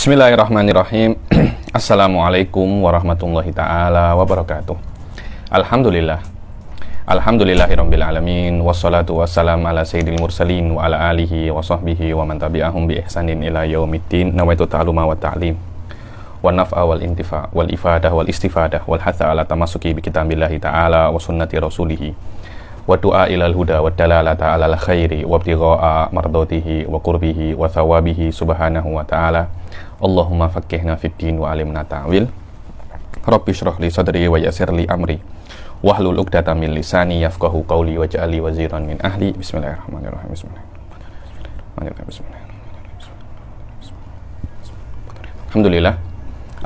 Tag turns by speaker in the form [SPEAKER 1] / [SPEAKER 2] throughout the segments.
[SPEAKER 1] Bismillahirrahmanirrahim. Assalamualaikum warahmatullahi ta'ala wabarakatuh. Alhamdulillah. Alhamdulillahirabbil alamin. Wassalatu wassalamu ala sayyidil mursalin wa ala alihi wa sahbihi wa man tabi'ahum bi ihsanin ila yaumiddin. Nawaitu ta'aluma wa ta'lim wa naf'a wal intifa wal ifadah wal istifadah wal hatha ala tamasuki bi kitabillahi ta'ala wa sunnati rasulihi wa du'a ilal huda wa dalalata ala al khairi wa ibtigha'a mardatihi wa qurbihi wa thawabihi subhanahu wa ta'ala. Allahumma faqihna fid din wa alimna ta'wil. Rabbi shrah li sadri wa yassir li amri wahlul 'uqdatam min lisani yafqahu qawli waj'alni waziran min ahli. Bismillahirrahmanirrahim. Alhamdulillah.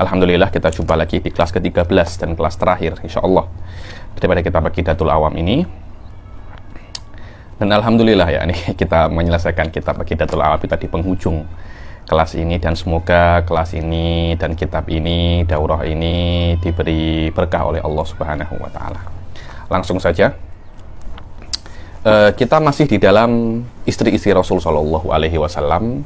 [SPEAKER 1] Alhamdulillah kita jumpa lagi di kelas ke-13 dan kelas terakhir insyaallah daripada kitab Aqidatul Awam ini. Dan alhamdulillah ya, nih kita menyelesaikan kitab Aqidatul Awam kita di penghujung kelas ini, dan semoga kelas ini dan kitab ini, daurah ini diberi berkah oleh Allah Subhanahu wa taala. Langsung saja. Kita masih di dalam istri-istri Rasul sallallahu alaihi wasallam.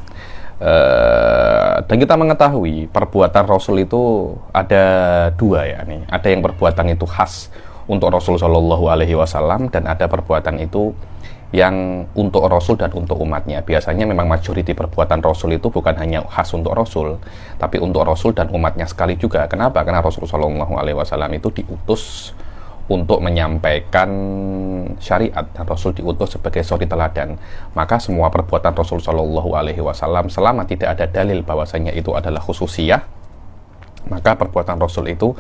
[SPEAKER 1] Dan kita mengetahui perbuatan Rasul itu ada dua ya nih. Ada yang perbuatan itu khas untuk Rasul sallallahu alaihi wasallam, dan ada perbuatan itu yang untuk Rasul dan untuk umatnya. Biasanya memang majoriti perbuatan Rasul itu bukan hanya khas untuk Rasul, tapi untuk Rasul dan umatnya sekali juga. Kenapa? Karena Rasul sallallahu alaihi wasallam itu diutus untuk menyampaikan syariat, dan Rasul diutus sebagai suri teladan. Maka semua perbuatan Rasul sallallahu alaihi wasallam selama tidak ada dalil bahwasanya itu adalah khususiyah, maka perbuatan Rasul itu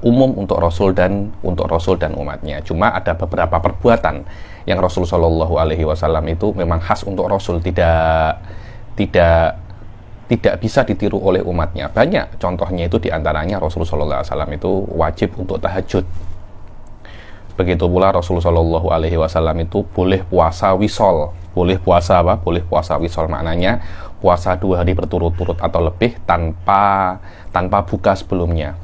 [SPEAKER 1] umum untuk Rasul dan umatnya. Cuma ada beberapa perbuatan yang Rasul Shallallahu Alaihi Wasallam itu memang khas untuk Rasul, tidak bisa ditiru oleh umatnya. Banyak contohnya itu diantaranya Rasul Shallallahu Alaihi Wasallam itu wajib untuk tahajud. Begitu pula Rasul Shallallahu Alaihi Wasallam itu boleh puasa wisol. Boleh puasa apa? Boleh puasa wisol, maknanya puasa 2 hari berturut-turut atau lebih tanpa buka sebelumnya.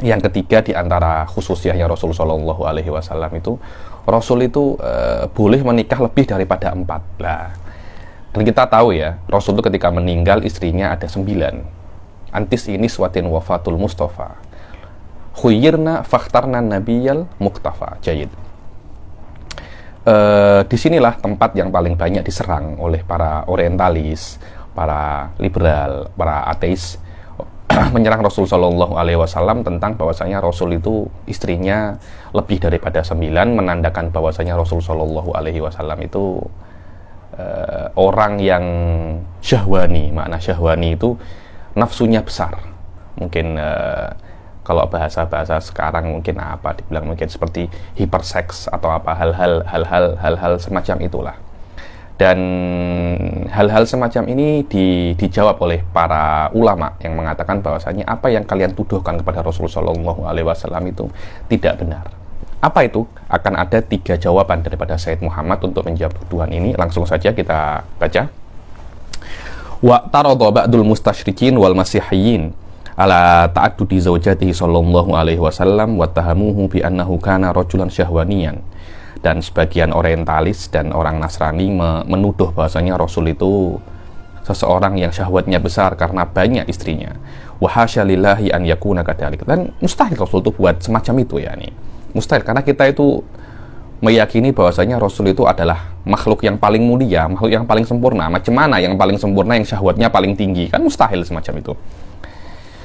[SPEAKER 1] Yang ketiga di antara khususiyahnya Rasul Shallallahu Alaihi Wasallam itu, Rasul itu boleh menikah lebih daripada 4. Nah, dan kita tahu ya, Rasul itu ketika meninggal istrinya ada 9. Antis ini suatin wafatul Mustafa. Khuyirna fakhtarna nabiyal muktafa. Jayid. Disinilah tempat yang paling banyak diserang oleh para orientalis, para liberal, para ateis, menyerang Rasul Shallallahu Alaihi Wasallam tentang bahwasanya Rasul itu istrinya lebih daripada 9, menandakan bahwasanya Rasul Shallallahu Alaihi Wasallam itu orang yang syahwani. Makna syahwani itu nafsunya besar. Mungkin kalau bahasa sekarang mungkin apa dibilang, mungkin seperti hiperseks atau apa, hal-hal semacam itulah. Dan hal-hal semacam ini dijawab oleh para ulama yang mengatakan bahwasanya apa yang kalian tuduhkan kepada Rasulullah Shallallahu Alaihi Wasallam itu tidak benar. Apa itu? Akan ada 3 jawaban daripada Sayyid Muhammad untuk menjawab tuduhan ini. Langsung saja kita baca. Wa taradha ba'dul mustasyrikin wal masihiyyin ala ta'addudi zawjatihi sallallahu alaihi wasallam wa tahamuhu bi annahu kana rajulan syahwaniyan. Dan sebagian orientalis dan orang Nasrani menuduh bahwasanya Rasul itu seseorang yang syahwatnya besar karena banyak istrinya. Wa hasya lillahi an yakuna kadzalik. Dan mustahil Rasul itu buat semacam itu ya nih. Mustahil, karena kita itu meyakini bahwasanya Rasul itu adalah makhluk yang paling mulia, makhluk yang paling sempurna. Macam mana yang paling sempurna yang syahwatnya paling tinggi? Kan mustahil semacam itu.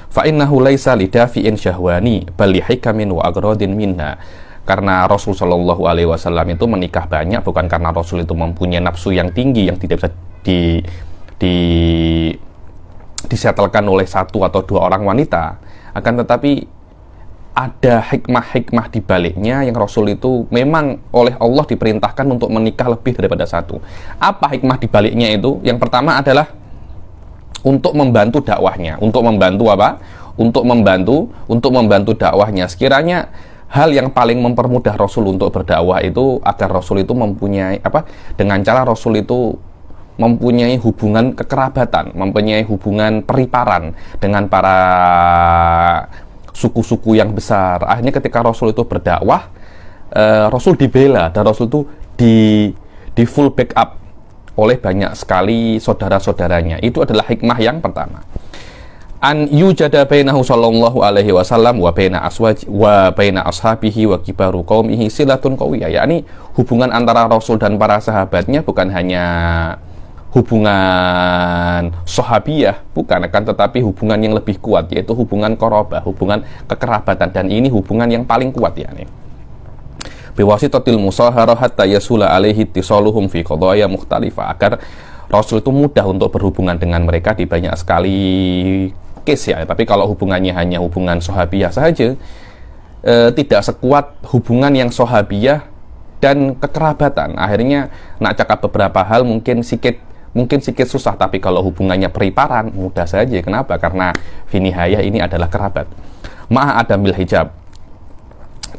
[SPEAKER 1] Fa innahu laisa lidafi'in syahwani bal lihikamin wa agradin minha. Karena Rasul Shallallahu Alaihi Wasallam itu menikah banyak bukan karena Rasul itu mempunyai nafsu yang tinggi yang tidak bisa disetelkan oleh 1 atau 2 orang wanita, akan tetapi ada hikmah-hikmah di baliknya yang Rasul itu memang oleh Allah diperintahkan untuk menikah lebih daripada 1. Apa hikmah di baliknya itu? Yang pertama adalah untuk membantu dakwahnya. Untuk membantu apa? Untuk membantu dakwahnya. Sekiranya hal yang paling mempermudah Rasul untuk berdakwah itu agar Rasul itu mempunyai apa? Dengan cara Rasul itu mempunyai hubungan kekerabatan, mempunyai hubungan periparan dengan para suku-suku yang besar. Akhirnya ketika Rasul itu berdakwah, Rasul dibela dan Rasul itu di full backup oleh banyak sekali saudara-saudaranya. Itu adalah hikmah yang pertama. An yujada bainahu sallallahu alaihi wasallam wa baina ashabihi wa kibaru qaumihi silatun qawiyah. Yakni hubungan antara Rasul dan para sahabatnya bukan hanya hubungan sahabiyah, bukan, akan tetapi hubungan yang lebih kuat, yaitu hubungan qarabah, hubungan kekerabatan, dan ini hubungan yang paling kuat yakni biwasitatil musaharah hatta yasula alaihi ittisaluhum fi qadaya mukhtalifah, agar Rasul itu mudah untuk berhubungan dengan mereka di banyak sekali case ya. Tapi kalau hubungannya hanya hubungan sahabiyah saja, tidak sekuat hubungan yang sahabiyah dan kekerabatan. Akhirnya nak cakap beberapa hal mungkin sedikit susah, tapi kalau hubungannya periparan mudah saja. Kenapa? Karena finihayah ini adalah kerabat. Ma'a adamil hijab.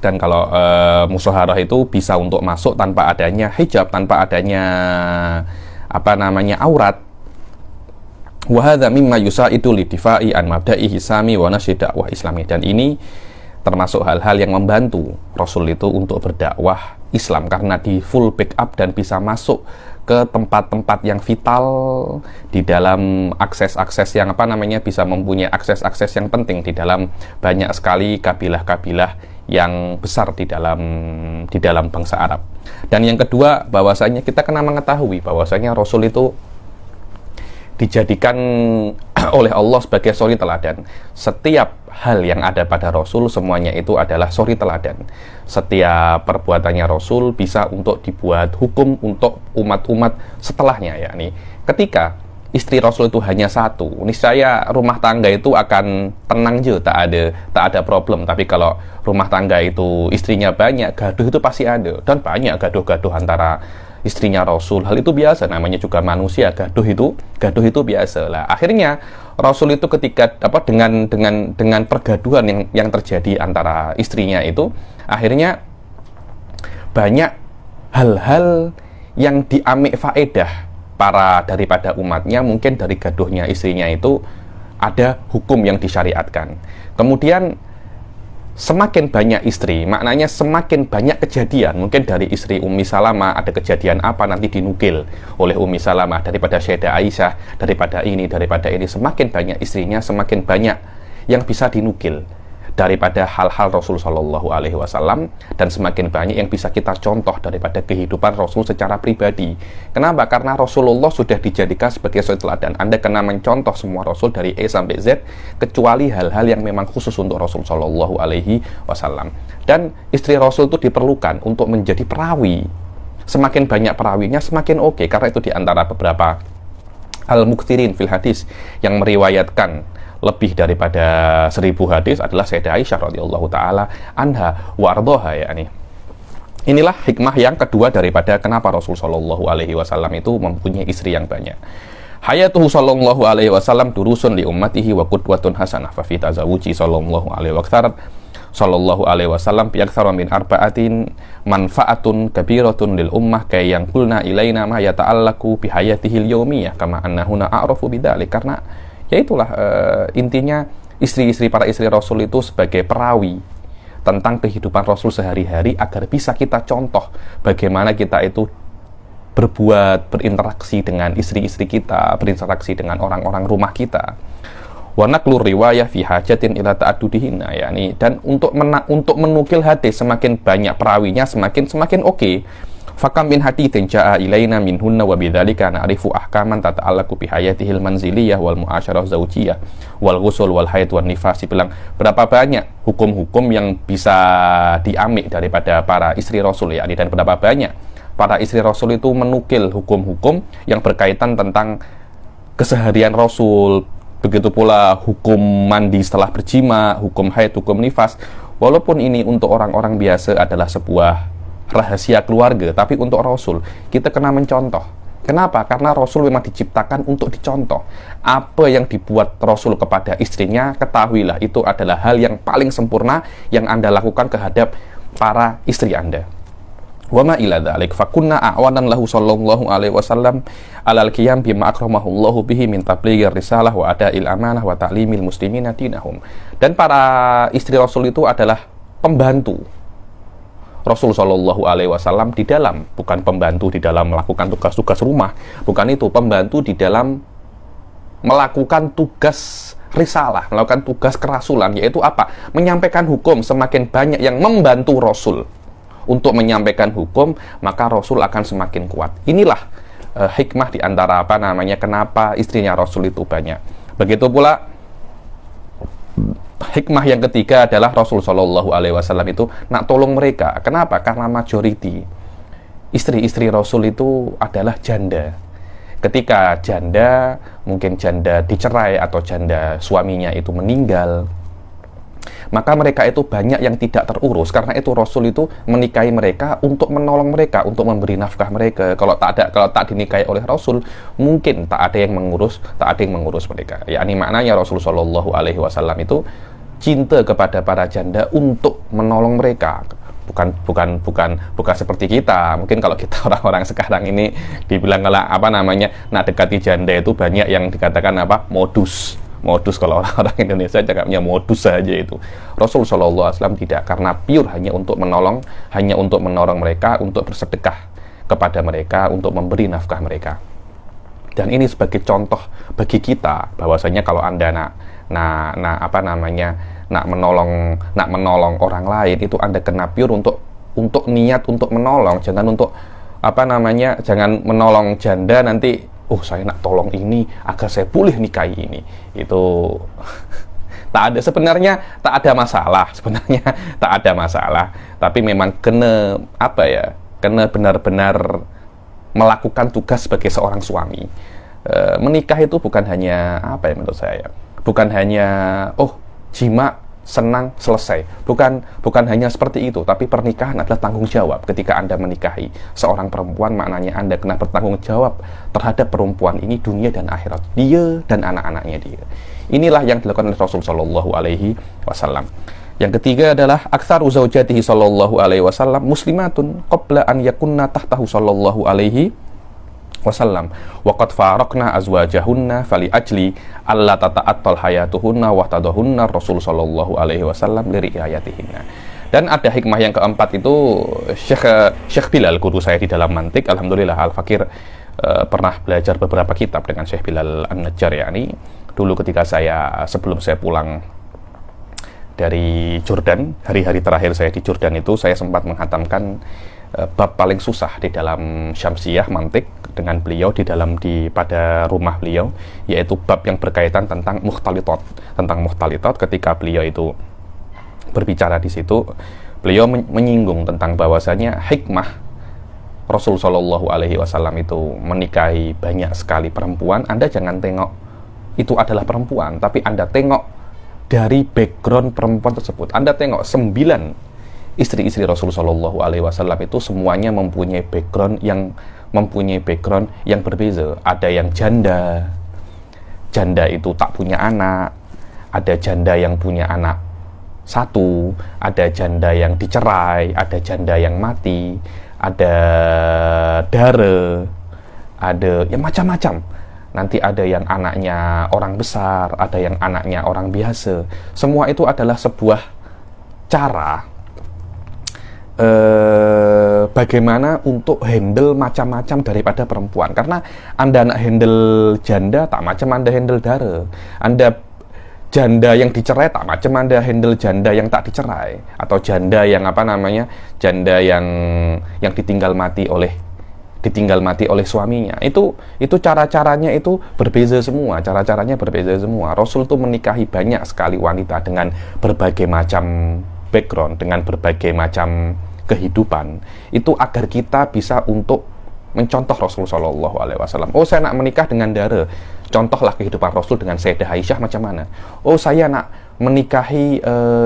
[SPEAKER 1] Dan kalau musyawarah itu bisa untuk masuk tanpa adanya hijab, tanpa adanya aurat. Wa hadza mimma yusaidu lidifai an mabda'ihi sami wa nasyi dakwah islami. Dan ini termasuk hal-hal yang membantu Rasul itu untuk berdakwah Islam, karena di full backup dan bisa masuk ke tempat-tempat yang vital di dalam akses-akses yang bisa mempunyai akses-akses yang penting di dalam banyak sekali kabilah-kabilah yang besar di dalam bangsa Arab. Dan yang kedua, bahwasanya kita kena mengetahui bahwasanya Rasul itu dijadikan oleh Allah sebagai suri teladan. Setiap hal yang ada pada Rasul semuanya itu adalah suri teladan. Setiap perbuatannya Rasul bisa untuk dibuat hukum untuk umat-umat setelahnya, yakni ketika istri Rasul itu hanya satu, niscaya rumah tangga itu akan tenang aja, tak ada problem. Tapi kalau rumah tangga itu istrinya banyak, gaduh itu pasti ada, dan banyak gaduh-gaduh antara istrinya Rasul. Hal itu biasa, namanya juga manusia, gaduh itu biasa lah. Akhirnya Rasul itu ketika dengan pergaduhan yang terjadi antara istrinya itu, akhirnya banyak hal-hal yang diambil faedah daripada umatnya. Mungkin dari gaduhnya istrinya itu ada hukum yang disyariatkan. Kemudian semakin banyak istri, maknanya semakin banyak kejadian. Mungkin dari istri Ummi Salamah ada kejadian apa, nanti dinukil oleh Ummi Salamah, daripada Sayyidah Aisyah, daripada ini. Semakin banyak istrinya, semakin banyak yang bisa dinukil daripada hal-hal Rasul Shallallahu Alaihi Wasallam, dan semakin banyak yang bisa kita contoh daripada kehidupan Rasul secara pribadi. Kenapa? Karena Rasulullah sudah dijadikan sebagai suri teladan. Anda kena mencontoh semua Rasul dari A sampai Z, kecuali hal-hal yang memang khusus untuk Rasul Shallallahu Alaihi Wasallam. Dan istri Rasul itu diperlukan untuk menjadi perawi. Semakin banyak perawinya semakin oke. Karena itu diantara beberapa al-mukhtirin fil hadis yang meriwayatkan lebih daripada 1000 hadis adalah Sayyidah Aisyah radhiyallahu taala anha wa ardhaha, yakni. Inilah hikmah yang kedua daripada kenapa Rasul sallallahu alaihi wasallam itu mempunyai istri yang banyak. Hayatuhu sallallahu alaihi wasallam durusun li ummatihi wa qudwatun hasanah fa fi tazawuji sallallahu alaihi wasallam bi aktsara min arba'atin manfaatun kabiratun lil ummah kay yang qulna ilaina ma yata'allaqu bi hayatihi al-yawmiyah kama annahuna a'rafu bidzalik. Karena ya itulah intinya para istri Rasul itu sebagai perawi tentang kehidupan Rasul sehari-hari, agar bisa kita contoh bagaimana kita itu berinteraksi dengan istri-istri kita, berinteraksi dengan orang-orang rumah kita. Wa naqlur riwayah fi hajatin ila ta'addudihinna, yakni, dan untuk menukil hadis, semakin banyak perawinya semakin oke. Fakam min haditsin jaa ilaina minhunna wa bidzalika na'rifu ahkaman tata'allaqu bi hayatihil manziliyah wal mu'asyarah zaujiyah wal ghusl wal haid wan nifas. Bilang berapa banyak hukum-hukum yang bisa diambil daripada para istri Rasul, yakni, dan berapa banyak para istri Rasul itu menukil hukum-hukum yang berkaitan tentang keseharian Rasul. Begitu pula hukum mandi setelah berjima, hukum haid, hukum nifas. Walaupun ini untuk orang-orang biasa adalah sebuah rahasia keluarga, tapi untuk Rasul kita kena mencontoh. Kenapa? Karena Rasul memang diciptakan untuk dicontoh. Apa yang dibuat Rasul kepada istrinya, ketahuilah itu adalah hal yang paling sempurna yang Anda lakukan terhadap para istri Anda. Wa ma ila dzalik fa kunna a'wanan lahu sallallahu alaihi wasallam alal qiyam bima akramahullahu bihi min tablighi risalah wa ada'il amanah wa ta'limil muslimina dinahum. Dan para istri Rasul itu adalah pembantu Rasul Shallallahu Alaihi Wasallam di dalam, bukan pembantu di dalam melakukan tugas-tugas rumah, bukan itu, pembantu di dalam melakukan tugas risalah, melakukan tugas kerasulan, yaitu apa? Menyampaikan hukum. Semakin banyak yang membantu Rasul untuk menyampaikan hukum, maka Rasul akan semakin kuat. Inilah hikmah di antara apa namanya, kenapa istrinya Rasul itu banyak. Begitu pula hikmah yang ketiga adalah Rasul Shallallahu Alaihi Wasallam itu nak tolong mereka. Kenapa? Karena majority istri-istri Rasul itu adalah janda. Ketika janda, mungkin janda dicerai atau janda suaminya itu meninggal, maka mereka itu banyak yang tidak terurus. Karena itu Rasul itu menikahi mereka untuk menolong mereka, untuk memberi nafkah mereka. Kalau tak dinikahi oleh Rasul, mungkin tak ada yang mengurus mereka. Yakni maknanya Rasul Shallallahu Alaihi Wasallam itu cinta kepada para janda untuk menolong mereka. Bukan seperti kita. Mungkin kalau kita orang-orang sekarang ini dibilang kalau apa namanya, nah dekati janda itu banyak yang dikatakan apa, modus. Kalau orang-orang Indonesia cakapnya modus saja itu. Rasul Shallallahu Alaihi Wasallam tidak, karena pure hanya untuk menolong mereka, untuk bersedekah kepada mereka, untuk memberi nafkah mereka. Dan ini sebagai contoh bagi kita bahwasanya kalau Anda nak menolong orang lain, itu Anda kena pure untuk niat untuk menolong, jangan untuk apa namanya, jangan menolong janda nanti saya nak tolong ini agar saya boleh nikahi ini. Itu sebenarnya tak ada masalah, tapi memang kena benar-benar melakukan tugas sebagai seorang suami. Menikah itu bukan hanya menurut saya, bukan hanya jima, senang, selesai. Bukan hanya seperti itu, tapi pernikahan adalah tanggung jawab. Ketika Anda menikahi seorang perempuan, maknanya Anda kena bertanggung jawab terhadap perempuan ini, dunia dan akhirat, dia dan anak-anaknya dia. Inilah yang dilakukan oleh Rasul Shallallahu Alaihi Wasallam. Yang ketiga adalah aktsaru zaujatihi Shallallahu Alaihi Wasallam muslimatun qabla an yakunna tahtahu Shallallahu Alaihi Wasallam wa qad faraqna azwajahunna fali ajli alla tata'attal hayatuhunna wa tadahunna Rasul Shallallahu Alaihi Wasallam li riayatihinna. Dan ada hikmah yang keempat itu, Syekh Bilal, guru saya di dalam mantik, alhamdulillah Al-Fakir, pernah belajar beberapa kitab dengan Syekh Bilal An-Najjar. Yani dulu ketika sebelum saya pulang dari Jordan, hari-hari terakhir saya di Jordan itu, saya sempat menghatamkan bab paling susah di dalam Syamsiyah mantik dengan beliau pada rumah beliau, yaitu bab yang berkaitan tentang mukhtalitot. Ketika beliau itu berbicara di situ, beliau menyinggung tentang bahwasanya hikmah Rasul Shallallahu Alaihi Wasallam itu menikahi banyak sekali perempuan. Anda jangan tengok itu adalah perempuan, tapi Anda tengok dari background perempuan tersebut. Anda tengok 9 istri-istri Rasul Shallallahu Alaihi Wasallam itu semuanya mempunyai background yang berbeza. Ada yang janda itu tak punya anak, ada janda yang punya anak satu, ada janda yang dicerai, ada janda yang mati, ada dare, ada yang macam-macam. Nanti ada yang anaknya orang besar, ada yang anaknya orang biasa. Semua itu adalah sebuah cara bagaimana untuk handle macam-macam daripada perempuan. Karena Anda nak handle janda tak macam Anda handle dara. Anda janda yang dicerai tak macam Anda handle janda yang tak dicerai, atau janda yang janda yang ditinggal mati oleh suaminya. Itu cara-caranya itu berbeza semua, Rasul tuh menikahi banyak sekali wanita dengan berbagai macam background, dengan berbagai macam kehidupan, itu agar kita bisa untuk mencontoh Rasul Shallallahu Alaihi Wasallam. Saya nak menikah dengan dara, contohlah kehidupan Rasul dengan Sayyidah Aisyah macam mana. Saya nak menikahi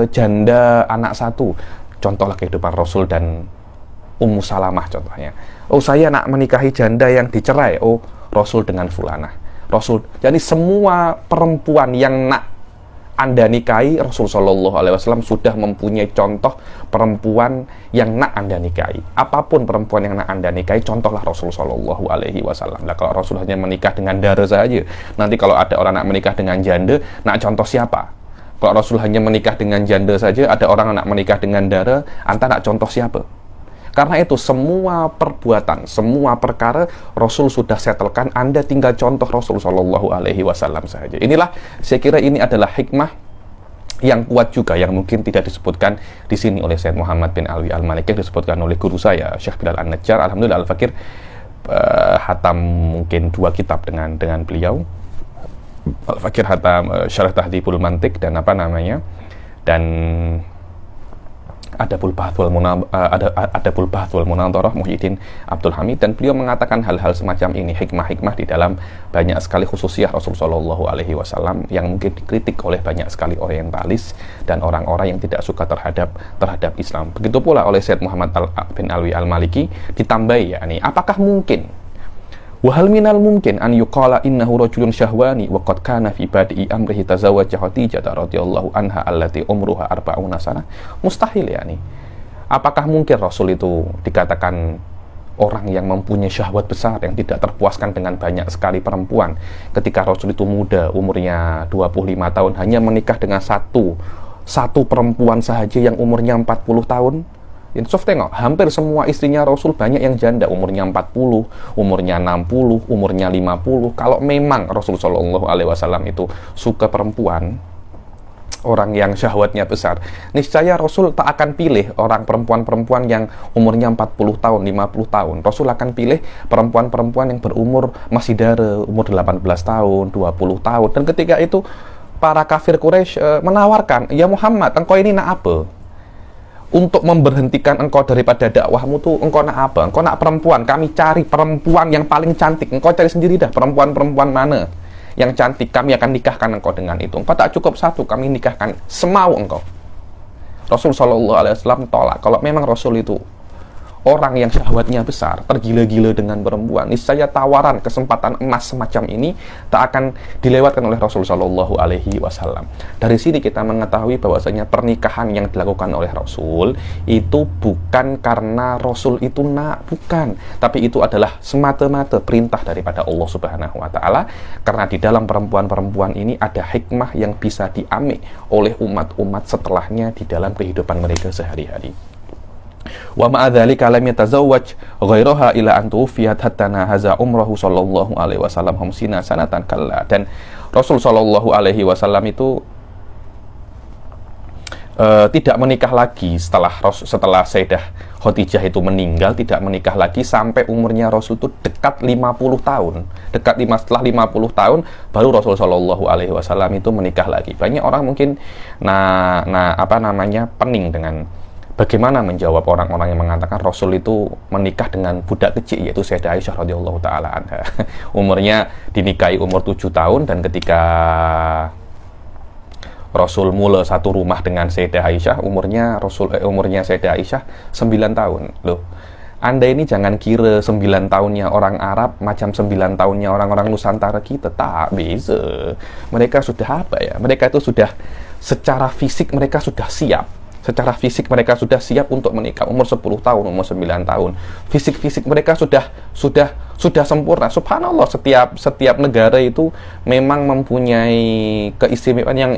[SPEAKER 1] janda anak satu, contohlah kehidupan Rasul dan Ummu Salamah contohnya. Saya nak menikahi janda yang dicerai, Rasul dengan fulanah. Jadi semua perempuan yang nak Anda nikahi, Rasul Shallallahu Alaihi Wasallam sudah mempunyai contoh perempuan yang nak Anda nikahi. Apapun perempuan yang nak Anda nikahi, contohlah Rasul Shallallahu Alaihi Wasallam. Nah, kalau Rasul hanya menikah dengan dara saja, nanti kalau ada orang nak menikah dengan janda, nak contoh siapa? Kalau Rasul hanya menikah dengan janda saja, ada orang nak menikah dengan dara, anta nak contoh siapa? Karena itu semua perbuatan, semua perkara Rasul sudah setelkan, Anda tinggal contoh Rasul Shallallahu Alaihi Wasallam saja. Inilah, saya kira ini adalah hikmah yang kuat juga, yang mungkin tidak disebutkan di sini oleh Syekh Muhammad bin Alwi Al-Maliki, yang disebutkan oleh guru saya Syekh Bilal An-Najjar. Alhamdulillah Al-Fakir hatam mungkin 2 kitab dengan beliau. Al-Fakir hatam Syarah Tahdhibul Mantiq dan dan Adabul Bahth wal Munadharah Muhyiddin Abdul Hamid, dan beliau mengatakan hal-hal semacam ini, hikmah-hikmah di dalam banyak sekali khususiyah Rasulullah Shallallahu Alaihi Wasallam yang mungkin dikritik oleh banyak sekali orientalis dan orang-orang yang tidak suka terhadap Islam. Begitu pula oleh Syekh Muhammad bin Alwi Al-Maliki ditambahi, yakni apakah mungkin wahal minal mungkin an yuqala innahu rajulun syahwani wa qad kana fi badi'i amrihi tazawwaja Khadijah radhiyallahu anha allati umruha arba'una sanah. Mustahil, yakni apakah mungkin Rasul itu dikatakan orang yang mempunyai syahwat besar, yang tidak terpuaskan dengan banyak sekali perempuan, ketika Rasul itu muda, umurnya 25 tahun, hanya menikah dengan satu perempuan saja yang umurnya 40 tahun. Insaf, tengok, hampir semua istrinya Rasul banyak yang janda, umurnya 40, umurnya 60, umurnya 50. Kalau memang Rasul Shallallahu Alaihi Wasallam itu suka perempuan, orang yang syahwatnya besar, niscaya Rasul tak akan pilih orang perempuan-perempuan yang umurnya 40 tahun, 50 tahun. Rasul akan pilih perempuan-perempuan yang berumur masih dara, umur 18 tahun, 20 tahun. Dan ketika itu para kafir Quraisy menawarkan, ya Muhammad, engkau ini nak apa? Untuk memberhentikan engkau daripada dakwahmu tuh, engkau nak apa? Engkau nak perempuan, kami cari perempuan yang paling cantik, engkau cari sendiri dah perempuan-perempuan mana yang cantik, kami akan nikahkan engkau dengan itu. Engkau tak cukup satu, kami nikahkan semau engkau. Rasul Shallallahu Alaihi Wasallam tolak. Kalau memang Rasul itu orang yang syahwatnya besar, tergila-gila dengan perempuan, niscaya tawaran kesempatan emas semacam ini tak akan dilewatkan oleh Rasul Shallallahu Alaihi Wasallam. Dari sini kita mengetahui bahwasanya pernikahan yang dilakukan oleh Rasul itu bukan karena Rasul itu bukan, tapi itu adalah semata-mata perintah daripada Allah Subhanahu Wa Taala. Karena di dalam perempuan-perempuan ini ada hikmah yang bisa diambil oleh umat-umat setelahnya di dalam kehidupan mereka sehari-hari. Wa ma'adzalika lam yatazawwaj ghairaha ila an tuwfiyat hatta nahaza umrahu sallallahu alaihi wasallam 50 sanatan kalla. Dan Rasul sallallahu alaihi wasallam itu tidak menikah lagi setelah Sayyidah Khadijah itu meninggal, tidak menikah lagi sampai umurnya Rasul itu dekat 50 tahun. Setelah 50 tahun baru Rasul sallallahu alaihi wasallam itu menikah lagi. Banyak orang mungkin pening dengan bagaimana menjawab orang-orang yang mengatakan Rasul itu menikah dengan budak kecil, yaitu Sayyidah Aisyah radhiyallahu taala anha. Umurnya dinikahi umur 7 tahun, dan ketika Rasul mula satu rumah dengan Sayyidah Aisyah, umurnya Sayyidah Aisyah 9 tahun. Loh, Anda ini jangan kira 9 tahunnya orang Arab macam 9 tahunnya orang-orang Nusantara kita. Tak bisa. Mereka sudah Mereka itu sudah secara fisik mereka sudah siap. Secara fisik mereka sudah siap untuk menikah umur 10 tahun, umur 9 tahun. Fisik mereka sudah sempurna. Subhanallah, setiap negara itu memang mempunyai keistimewaan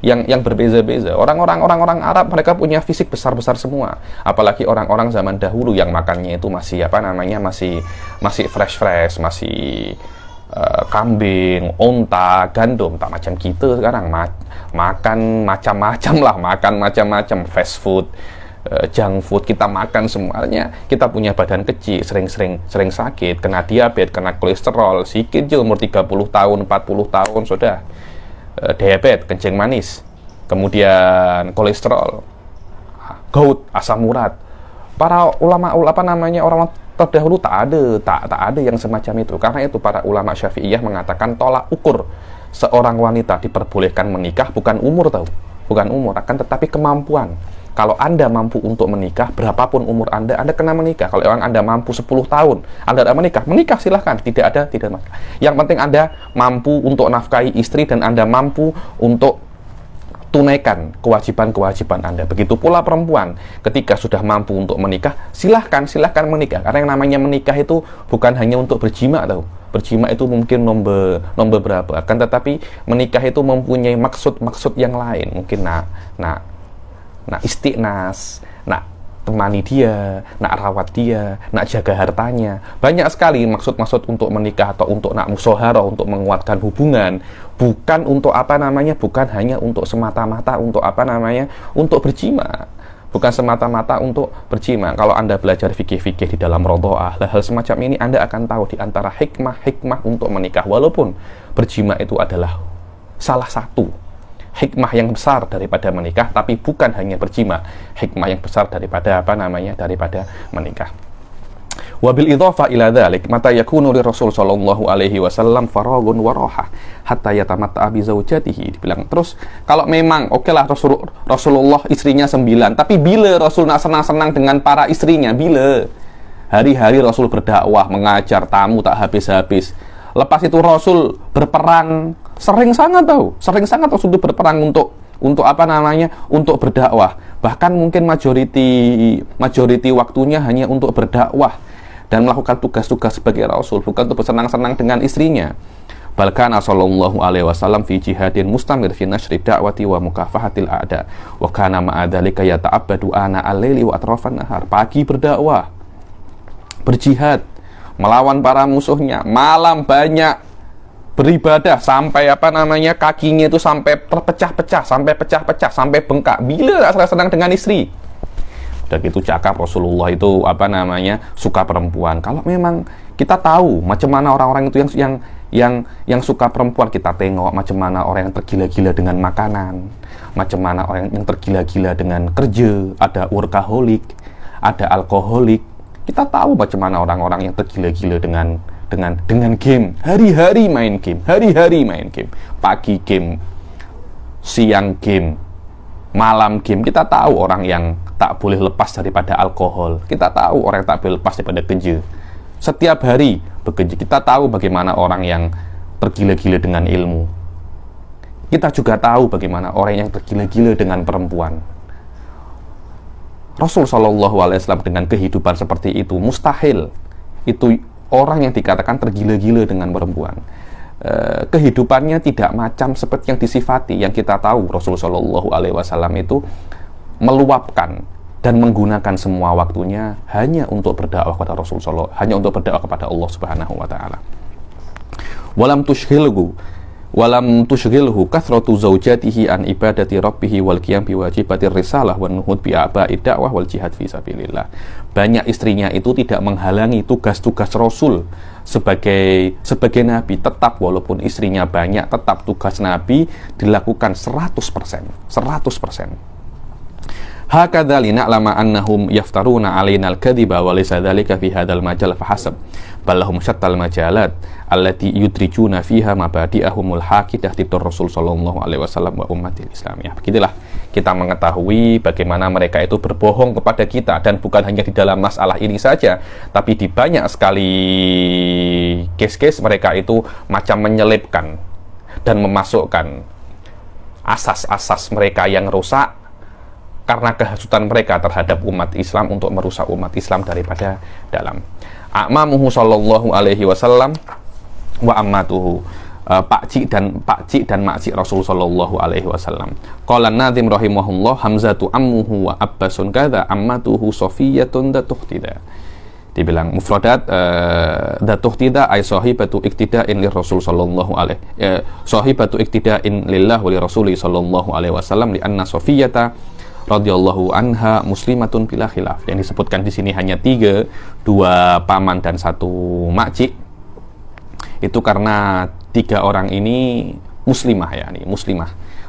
[SPEAKER 1] yang berbeza-beza. Orang Arab mereka punya fisik besar-besar semua. Apalagi orang-orang zaman dahulu yang makannya itu masih masih fresh, masih kambing, onta, gandum. Tak macam kita sekarang, makan macam-macam, fast food, junk food, kita makan semuanya. Kita punya badan kecil, sering sakit, kena diabetes, kena kolesterol, sikit je umur 30 tahun, 40 tahun sudah diabetes, kencing manis, kemudian kolesterol, gout, asam urat. Para ulama orang terdahulu tak ada yang semacam itu. Karena itu para ulama Syafi'iyah mengatakan tolak ukur seorang wanita diperbolehkan menikah bukan umur, bukan umur, akan tetapi kemampuan. Kalau Anda mampu untuk menikah, berapapun umur Anda kena menikah. Kalau Anda mampu 10 tahun, Anda tidak menikah silahkan, tidak masalah. Yang penting Anda mampu untuk nafkahi istri dan Anda mampu untuk tunaikan kewajiban-kewajiban Anda. Begitu pula perempuan, ketika sudah mampu untuk menikah, silahkan menikah. Karena yang namanya menikah itu bukan hanya untuk berjima, berjima itu mungkin nomor berapa. Akan tetapi menikah itu mempunyai maksud yang lain. Mungkin istiqnas, temani dia, nak rawat dia, nak jaga hartanya. Banyak sekali maksud-maksud untuk menikah atau untuk nak musyawarah, untuk menguatkan hubungan. Bukan untuk bukan hanya untuk semata-mata untuk untuk berjima. Bukan semata-mata untuk berjima. Kalau Anda belajar fikih-fikih di dalam Radha'ah, hal semacam ini Anda akan tahu di antara hikmah-hikmah untuk menikah. Walaupun berjima itu adalah salah satu hikmah yang besar daripada menikah, tapi bukan hanya berjima, hikmah yang besar daripada daripada menikah. Wabil idhafa ila dzalik mata yakunu li Rasul sallallahu alaihi wasallam faragun wa raha hatta yatamatta'a bi zaujatihi. Dibilang terus, kalau memang okelah Rasulullah istrinya 9, tapi bila Rasul nak senang-senang dengan para istrinya, bila hari-hari Rasul berdakwah, mengajar tamu tak habis-habis. Lepas itu Rasul berperang, sering sangat Rasul itu berperang untuk untuk berdakwah. Bahkan mungkin majority waktunya hanya untuk berdakwah dan melakukan tugas-tugas sebagai Rasul, bukan untuk bersenang-senang dengan istrinya. Balkana sallallahu alaihi wasallam fi jihadin mustamir fi nashri da'wati wa mukafahatil a'da wa kana ma'adzalika yata'abbadu ana al-laili wa atrafan nahar. Pagi berdakwah, berjihad, melawan para musuhnya, malam banyak beribadah sampai kakinya itu sampai terpecah-pecah, sampai pecah-pecah, sampai bengkak. Bila senang dengan istri? Dan itu cakap Rasulullah itu suka perempuan. Kalau memang kita tahu macam mana orang-orang itu yang suka perempuan, kita tengok macam mana orang yang tergila-gila dengan makanan, macam mana orang yang tergila-gila dengan kerja, ada workaholic, ada alkoholik. Kita tahu macam mana orang-orang yang tergila-gila dengan game, hari-hari main game, pagi game, siang game, malam game. Kita tahu orang yang tak boleh lepas daripada alkohol, kita tahu orang yang tak boleh lepas daripada kerja, setiap hari bekerja. Kita tahu bagaimana orang yang tergila-gila dengan ilmu. Kita juga tahu bagaimana orang yang tergila-gila dengan perempuan. Rasul Shallallahu Alaihi Wasallam dengan kehidupan seperti itu, mustahil itu orang yang dikatakan tergila-gila dengan perempuan. Kehidupannya tidak macam seperti yang disifati. Yang kita tahu Rasul Shallallahu Alaihi Wasallam itu meluapkan dan menggunakan semua waktunya hanya untuk berdakwah kepada Rasulullah, hanya untuk berdakwah kepada Allah Subhanahu Wa Taala. Walam tushghilhu kathratu zaujatihi an ibadati rabbih wal qiyam bi wajibatir risalah wan nuhud bi aba'i dakwah wal jihad fi sabilillah. Banyak istrinya itu tidak menghalangi tugas-tugas Rasul sebagai nabi. Tetap walaupun istrinya banyak, tetap tugas nabi dilakukan 100%. Hakadha lina'lama annahum yaftaruna alaina al-kadhiba wa laysa dhalika fi hadzal majal fahasab bal lahum syattal majalat allati yudrijuna fiha mabadi'ahumul haqidah tidur Rasul sallallahu alaihi wasallam wa ummatil islamiyah. Begitulah kita mengetahui bagaimana mereka itu berbohong kepada kita, dan bukan hanya di dalam masalah ini saja, tapi di banyak sekali case-case mereka itu macam menyelipkan dan memasukkan asas-asas mereka yang rusak karena kehasutan mereka terhadap umat Islam untuk merusak umat Islam daripada dalam. A'mamuhu sallallahu alaihi wasallam wa ammatuhu, pakcik dan makcik Rasul sallallahu alaihi wasallam. Qala an-Nazim rahimahullah, Hamzatu ammuhu wa Abbasun kadza ammatuhu Safiyatun datuhtida. Dibilang mufradat datuhtida ay sahibatu iktida'in li Rasul sallallahu alaihi sahibatu iktida'in lillah wa li Rasuli sallallahu alaihi wasallam li anna Safiyata radhiyallahu anha muslimatun bila khilaf. Yang disebutkan di sini hanya 3, 2 paman dan 1 makcik. Itu karena 3 orang ini muslimah,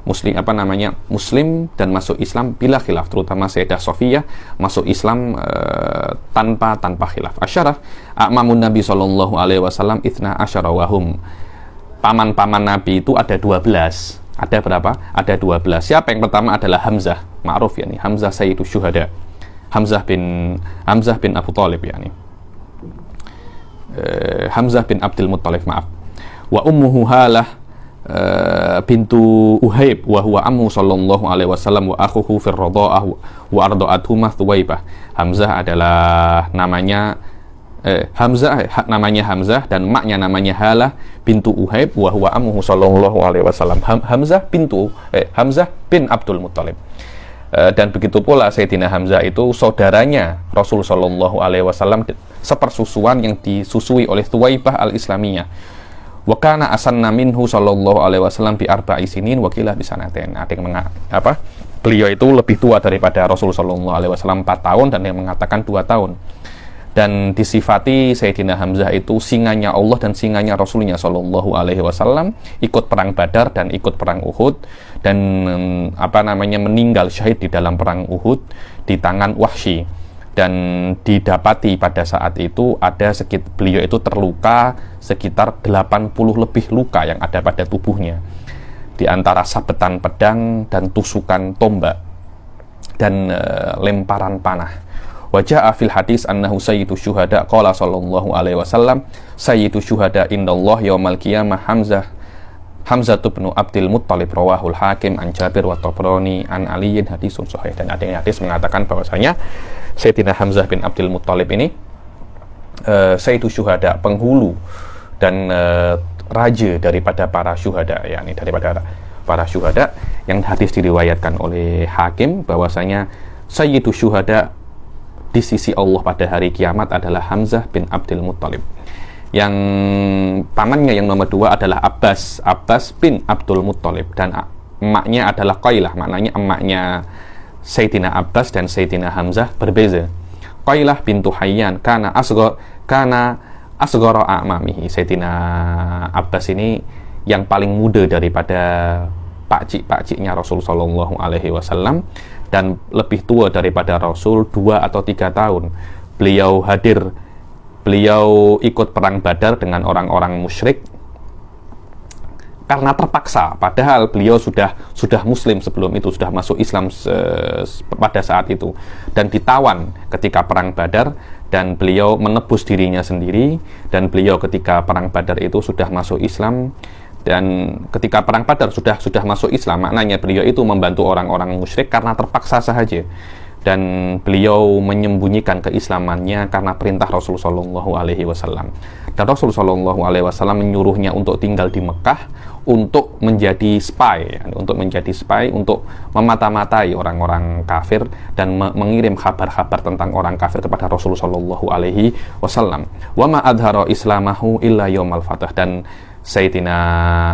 [SPEAKER 1] muslim dan masuk Islam bila khilaf. Terutama Sayyidah Safiyah masuk Islam tanpa khilaf. Asyarah a'mamun Nabi sallallahu alaihi wasallam 12 wahum. Paman-paman Nabi itu ada 12. Ada berapa? Ada 12. Siapa yang pertama? Adalah Hamzah, ma'ruf yani, Hamzah Sayyidus Syuhada, Hamzah bin Abu Thalib yani, Hamzah bin Abdul Muttalib, maaf. Wa ummuhu Halah bintu Uhaib wa huwa ammu sallallahu alaihi wasallam wa akhuhu fir radha'ah wa arda'atuhuma Thuwaibah. Hamzah adalah namanya namanya Hamzah dan maknya namanya Halah bintu Uhaib wa huwa ammuhu sallallahu alaihi wasallam. Hamzah bin Abdul Muttalib. Dan begitu pula Sayyidina Hamzah itu saudaranya Rasul Shallallahu Alaihi Wasallam, sepersusuan yang disusui oleh Thuwaibah al-Islamiyah. Wa kana asanna minhu Shallallahu Alaihi Wasallam bi arba'i sinin wa qila bi sanatain. Ada yang beliau itu lebih tua daripada Rasul Shallallahu Alaihi Wasallam 4 tahun, dan yang mengatakan 2 tahun. Dan disifati Sayyidina Hamzah itu singanya Allah dan singanya Rasulnya Shallallahu Alaihi Wasallam, ikut perang Badar dan ikut perang Uhud, dan meninggal syahid di dalam perang Uhud di tangan Wahsy. Dan didapati pada saat itu beliau itu terluka sekitar 80 lebih luka yang ada pada tubuhnya, di antara sabetan pedang dan tusukan tombak dan lemparan panah. Wajah fil hadis annahu sayyidu syuhada qala sallallahu alaihi wasallam sayyidu syuhada indallah yaumal qiyamah Hamzah bin Abdul Muttalib, rawahul Hakim an Jabir wa Tabrani an Aliyin, hadisun sahih. Dan ada yang hadis mengatakan bahwasanya Sayyidina Hamzah bin Abdul Muttalib ini sayyidu syuhada, penghulu dan raja daripada para syuhada, yakni daripada para syuhada, yang hadis diriwayatkan oleh Hakim bahwasanya sayyidu syuhada di sisi Allah pada hari kiamat adalah Hamzah bin Abdul Muttalib. Yang pamannya yang nomor 2 adalah Abbas bin Abdul Muttalib, dan emaknya adalah Qailah. Maknanya emaknya Sayyidina Abbas dan Sayyidina Hamzah berbeza. Qailah bintu Hayyan kana asghara a'mamihi. Sayyidina Abbas ini yang paling muda daripada pakcik-pakciknya Rasul Shallallahu Alaihi Wasallam, dan lebih tua daripada Rasul 2 atau 3 tahun. Beliau ikut perang Badar dengan orang-orang musyrik karena terpaksa, padahal beliau sudah muslim sebelum itu, sudah masuk Islam pada saat itu, dan ditawan ketika perang Badar, dan beliau menebus dirinya sendiri, dan beliau ketika perang Badar itu sudah masuk Islam. Dan ketika perang Badar sudah masuk Islam, maknanya beliau itu membantu orang-orang musyrik karena terpaksa saja. Dan beliau menyembunyikan keislamannya karena perintah Rasul Shallallahu Alaihi Wasallam. Dan Rasul Shallallahu Alaihi Wasallam menyuruhnya untuk tinggal di Mekah untuk menjadi spy, untuk memata-matai orang-orang kafir dan mengirim kabar-kabar tentang orang kafir kepada Rasul Shallallahu Alaihi Wasallam. Wa ma adhara islamahu illa yaumal fath. Dan Sayyidina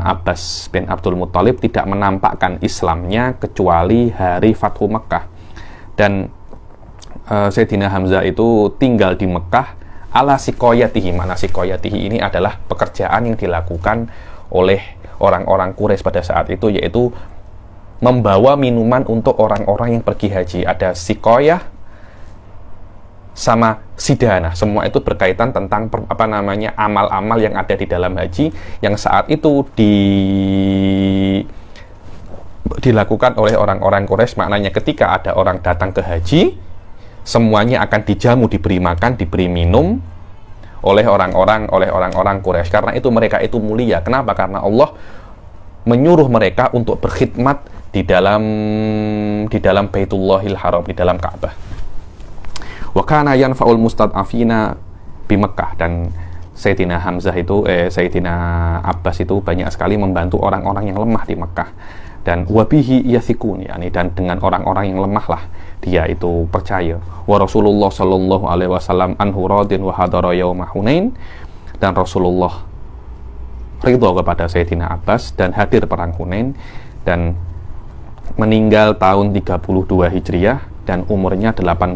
[SPEAKER 1] Abbas bin Abdul Muttalib tidak menampakkan Islamnya kecuali hari Fathu Mekah. Dan Sayyidina Hamzah itu tinggal di Mekah ala sikoyatihi. Mana sikoyatihi ini adalah pekerjaan yang dilakukan oleh orang-orang Quraisy pada saat itu, yaitu membawa minuman untuk orang-orang yang pergi haji. Ada sikoyah sama sidana, semua itu berkaitan tentang amal-amal yang ada di dalam haji, yang saat itu dilakukan oleh orang-orang Quraisy. Maknanya ketika ada orang datang ke haji, semuanya akan dijamu, diberi makan, diberi minum oleh orang-orang Quraisy. Karena itu mereka itu mulia. Kenapa? Karena Allah menyuruh mereka untuk berkhidmat di dalam Baitullahil Haram, di dalam Ka'bah. Wa kana yanfa'ul mustad'afina bi Mekkah. Dan Sayyidina Hamzah itu Sayyidina Abbas itu banyak sekali membantu orang-orang yang lemah di Mekkah. Dan wabihi yathikun, yakni dan dengan orang-orang yang lemah lah dia itu percaya. Wa Rasulullah Shallallahu Alaihi Wasallam anhu radin wa hadara yauma Hunain. Dan Rasulullah ridha kepada Sayyidina Abbas dan hadir perang Hunain, dan meninggal tahun 32 Hijriah dan umurnya 88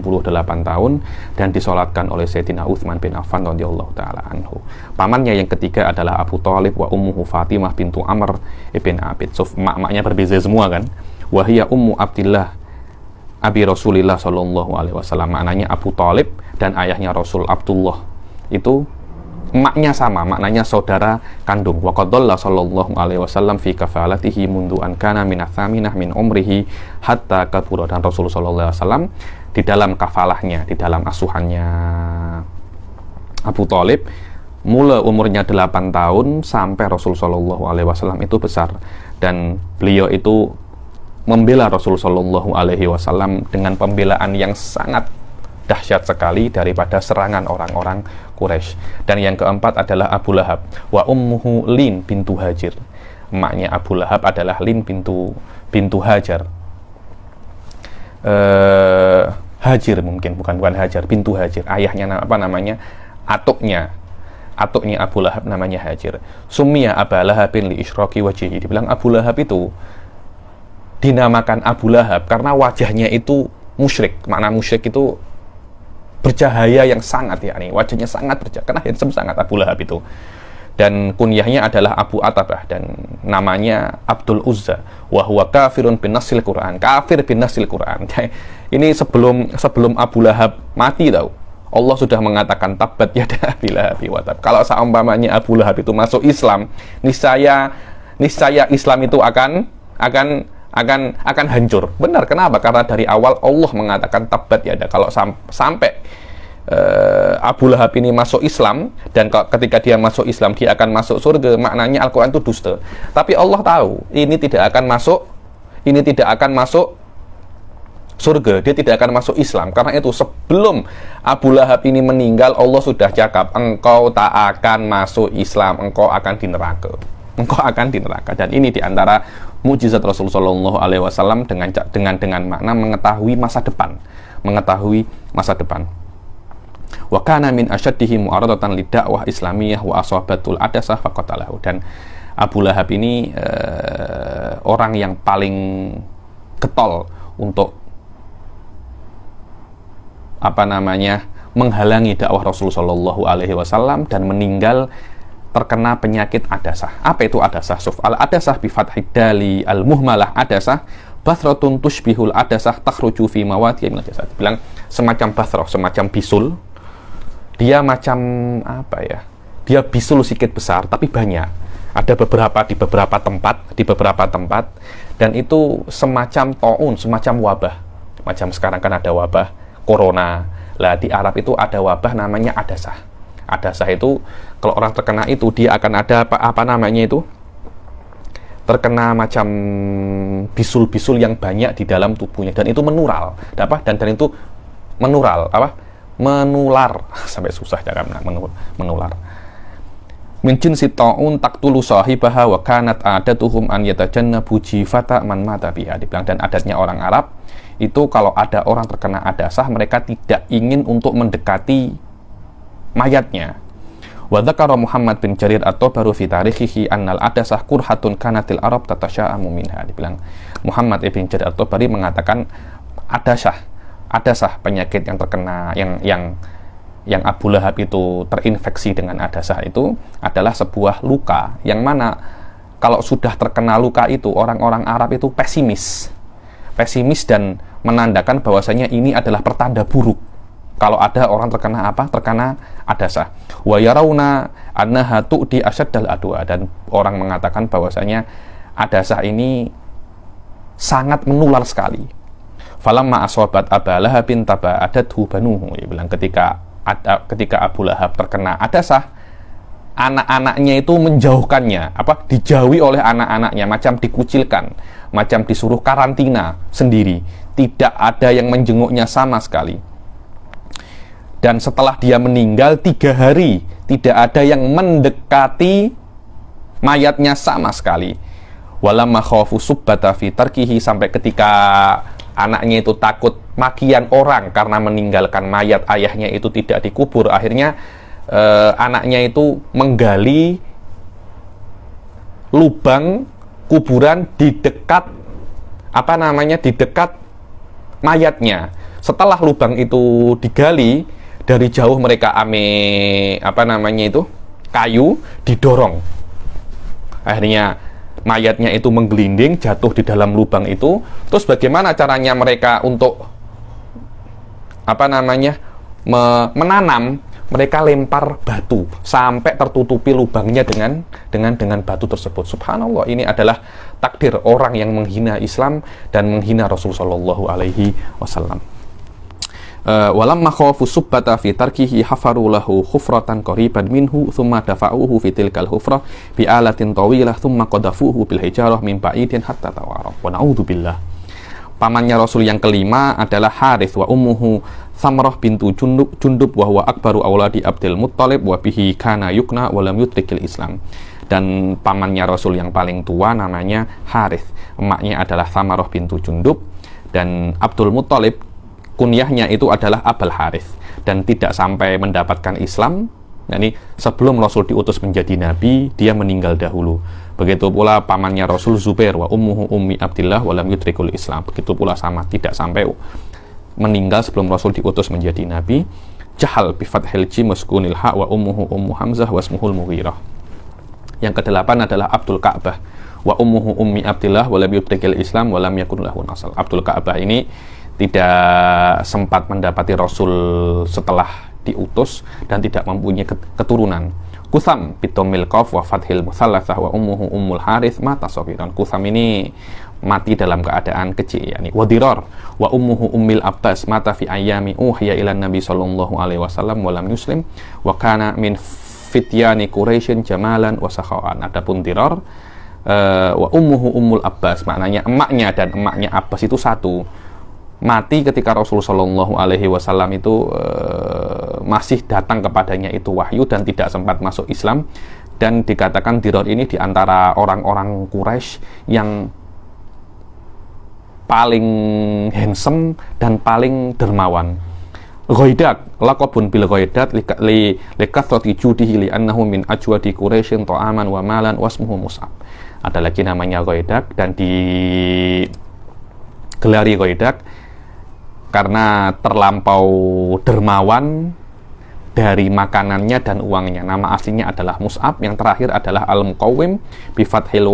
[SPEAKER 1] tahun, dan disolatkan oleh Sayyidina Utsman bin Affan radhiyallahu taala anhu. Pamannya yang ketiga adalah Abu Thalib wa ummuhu Fatimah bintu Amr ibn Abid. So, mak-maknya berbeza semua kan. Wa hiya ummu Abdillah abi Rasulillah sallallahu alaihi wasallam. Maknanya Abu Thalib dan ayahnya Rasul Abdullah itu emaknya sama, maknanya saudara kandung. Wa qadalla sallallahu alaihi wasallam fi kafalatihi mundu an kana min athaminah min umrihi hatta kabura. Dan Rasul sallallahu alaihi wasallam di dalam kafalahnya, di dalam asuhannya Abu Thalib, mulai umurnya 8 tahun sampai Rasul sallallahu alaihi wasallam itu besar. Dan beliau itu membela Rasul sallallahu alaihi wasallam dengan pembelaan yang sangat dahsyat sekali daripada serangan orang-orang Quraisy. Dan yang keempat adalah Abu Lahab. Wa ummuhu Lin bintu Hajir. Emaknya Abu Lahab adalah Lin bintu Hajar. Hajir, mungkin bukan Hajar, bintu Hajir, ayahnya apa namanya, atuknya Abu Lahab namanya Hajir. Summiya Aba Lahabin li isyraqi wajhihi. Dibilang Abu Lahab itu dinamakan Abu Lahab karena wajahnya itu musyrik. Makna musyrik itu bercahaya yang sangat, yakni wajahnya sangat bercahaya, karena handsome sangat Abu Lahab itu. Dan kunyahnya adalah Abu Atabah, dan namanya Abdul Uzza. Wa huwa kafirun bin nasil Quran, kafir bin nasil Quran. Ini sebelum Abu Lahab mati tahu, Allah sudah mengatakan tabat yada Abi Lahab wa tab. Kalau seumpamanya Abu Lahab itu masuk Islam, niscaya Islam itu akan hancur. Benar, kenapa? Karena dari awal Allah mengatakan tabat yada. Kalau sampai Abu Lahab ini masuk Islam, dan ketika dia masuk Islam dia akan masuk surga, maknanya Al-Quran itu dusta. Tapi Allah tahu ini tidak akan masuk surga, dia tidak akan masuk Islam. Karena itu sebelum Abu Lahab ini meninggal, Allah sudah cakap, engkau tak akan masuk Islam, engkau akan di neraka. Dan ini diantara mukjizat Rasulullah SAW dengan makna mengetahui masa depan. Wa kana min asyaddihi mu'aradatan lidakwah islamiyah wa asabatul adasah faqatalahu. Dan Abu Lahab ini orang yang paling getol untuk menghalangi dakwah Rasulullah SAW, dan meninggal terkena penyakit adasah. Apa itu adasah? Al-adasah bi fathid dali al-muhmalah adasah bathratun tushbihul adasah takhruju fi mawati' min al-jasad. Bilang semacam bathroh, semacam bisul. Dia macam dia bisul sedikit besar tapi banyak. Ada di beberapa tempat, dan itu semacam taun, semacam wabah. Macam sekarang kan ada wabah corona. Lah di Arab itu ada wabah namanya adasah. Adasah itu kalau orang terkena itu dia akan ada terkena macam bisul-bisul yang banyak di dalam tubuhnya, dan itu menular. Dan itu menular sampai susah cara menular. Min jinsi ta'un taqtulu sahibaha wa kanat adatuhum an yatajannabu jifata man mata biha. Dibilang, dan adatnya orang Arab itu kalau ada orang terkena adasah, mereka tidak ingin untuk mendekati mayatnya. Wa dzakara Muhammad bin Jarir at-Tabari fi tarikhihi annal adasah kurhatun kanatil Arab tatasya'amu minha. Dibilang Muhammad bin Jarir at-Tabari mengatakan adasah penyakit yang terkena yang Abu Lahab itu terinfeksi dengan adasah itu adalah sebuah luka yang mana kalau sudah terkena luka itu orang-orang Arab itu pesimis dan menandakan bahwasanya ini adalah pertanda buruk kalau ada orang terkena adasah. Wa yarawna annaha tu'di asyaddal adwa, dan orang mengatakan bahwasanya adasah ini sangat menular sekali. Falamma asobat Aba Lahabin taba'adathu banuhu. Dia bilang ketika Abu Lahab terkena adasah, anak-anaknya itu menjauhkannya, dijauhi oleh anak-anaknya, macam dikucilkan, macam disuruh karantina sendiri, tidak ada yang menjenguknya sama sekali. Dan setelah dia meninggal 3 hari, tidak ada yang mendekati mayatnya sama sekali. Walamma khafu subbata fi tarkihi, sampai ketika anaknya itu takut makian orang karena meninggalkan mayat ayahnya itu tidak dikubur, akhirnya anaknya itu menggali lubang kuburan di dekat mayatnya. Setelah lubang itu digali, dari jauh mereka kayu didorong. Akhirnya mayatnya itu menggelinding, jatuh di dalam lubang itu. Terus bagaimana caranya mereka untuk menanam? Mereka lempar batu sampai tertutupi lubangnya dengan batu tersebut. Subhanallah, ini adalah takdir orang yang menghina Islam dan menghina Rasulullah SAW. Walamma khafu subbata fi tarkihi hafaru lahu khufratan qariban minhu thumma dafa'uhu fi tilkal hufrah bi alatin tawilah thumma qadafuhu bil hijarah min ba'idin hatta tawarah. Wa na'udzubillah. Pamannya Rasul yang kelima adalah Harith wa ummuhu Thamrah bintu Jundub wa huwa akbaru auladi Abdul Muttalib wa bihi kana yukna wa lam yutrikil Islam. Dan pamannya Rasul yang paling tua namanya Harith, emaknya adalah Thamrah bintu Jundub, Dan Abdul Muthalib kunyahnya itu adalah Abul Harith, dan tidak sampai mendapatkan Islam. Yani sebelum Rasul diutus menjadi nabi, dia meninggal dahulu. Begitu pula pamannya Rasul Zubair, wa ummuhu ummi Abdillah wa lam yudrikul Islam. Begitu pula sama, tidak sampai meninggal sebelum Rasul diutus menjadi nabi. Jahal bi fathil jim waskunil ha wa ummuhu ummu Hamzah wasmuhul Mughirah. Yang kedelapan adalah Abdul Ka'bah, wa ummuhu ummi Abdillah wa lam yudrikul Islam wa lam yakun lahu nasal. Abdul Ka'bah ini tidak sempat mendapati Rasul setelah diutus dan tidak mempunyai keturunan. Kutham bitomil qaf wa fathil mutsallatsah wa ummuhu ummul Harith mata sabiran. Kutham ini mati dalam keadaan kecil, yakni wadirar wa ummuhu ummil Abbas mata fi ayami uhiya ila Nabi sallallahu alaihi wasallam wa lam yuslim wa kana min fityani Quraisyin jamalan wa sakhawaan. Adapun dirar wa ummuhu ummul Abbas, maknanya emaknya dan emaknya Abbas itu satu. Mati ketika Rasul Shallallahu Alaihi Wasallam itu masih datang kepadanya itu wahyu dan tidak sempat masuk Islam. Dan dikatakan Dirar ini diantara orang-orang Quraisy yang paling handsome dan paling dermawan. Ghaidak laqabun bil ghaidat li kathrati judihi li annahu min ajwadi Quraisyin ta'aman wa malan wasmuhu Mus'ab. Ada lagi namanya Ghaidak, dan digelari Ghaidak karena terlampau dermawan dari makanannya dan uangnya. Nama aslinya adalah Mus'ab. Yang terakhir adalah Al-Muqawwim bifathil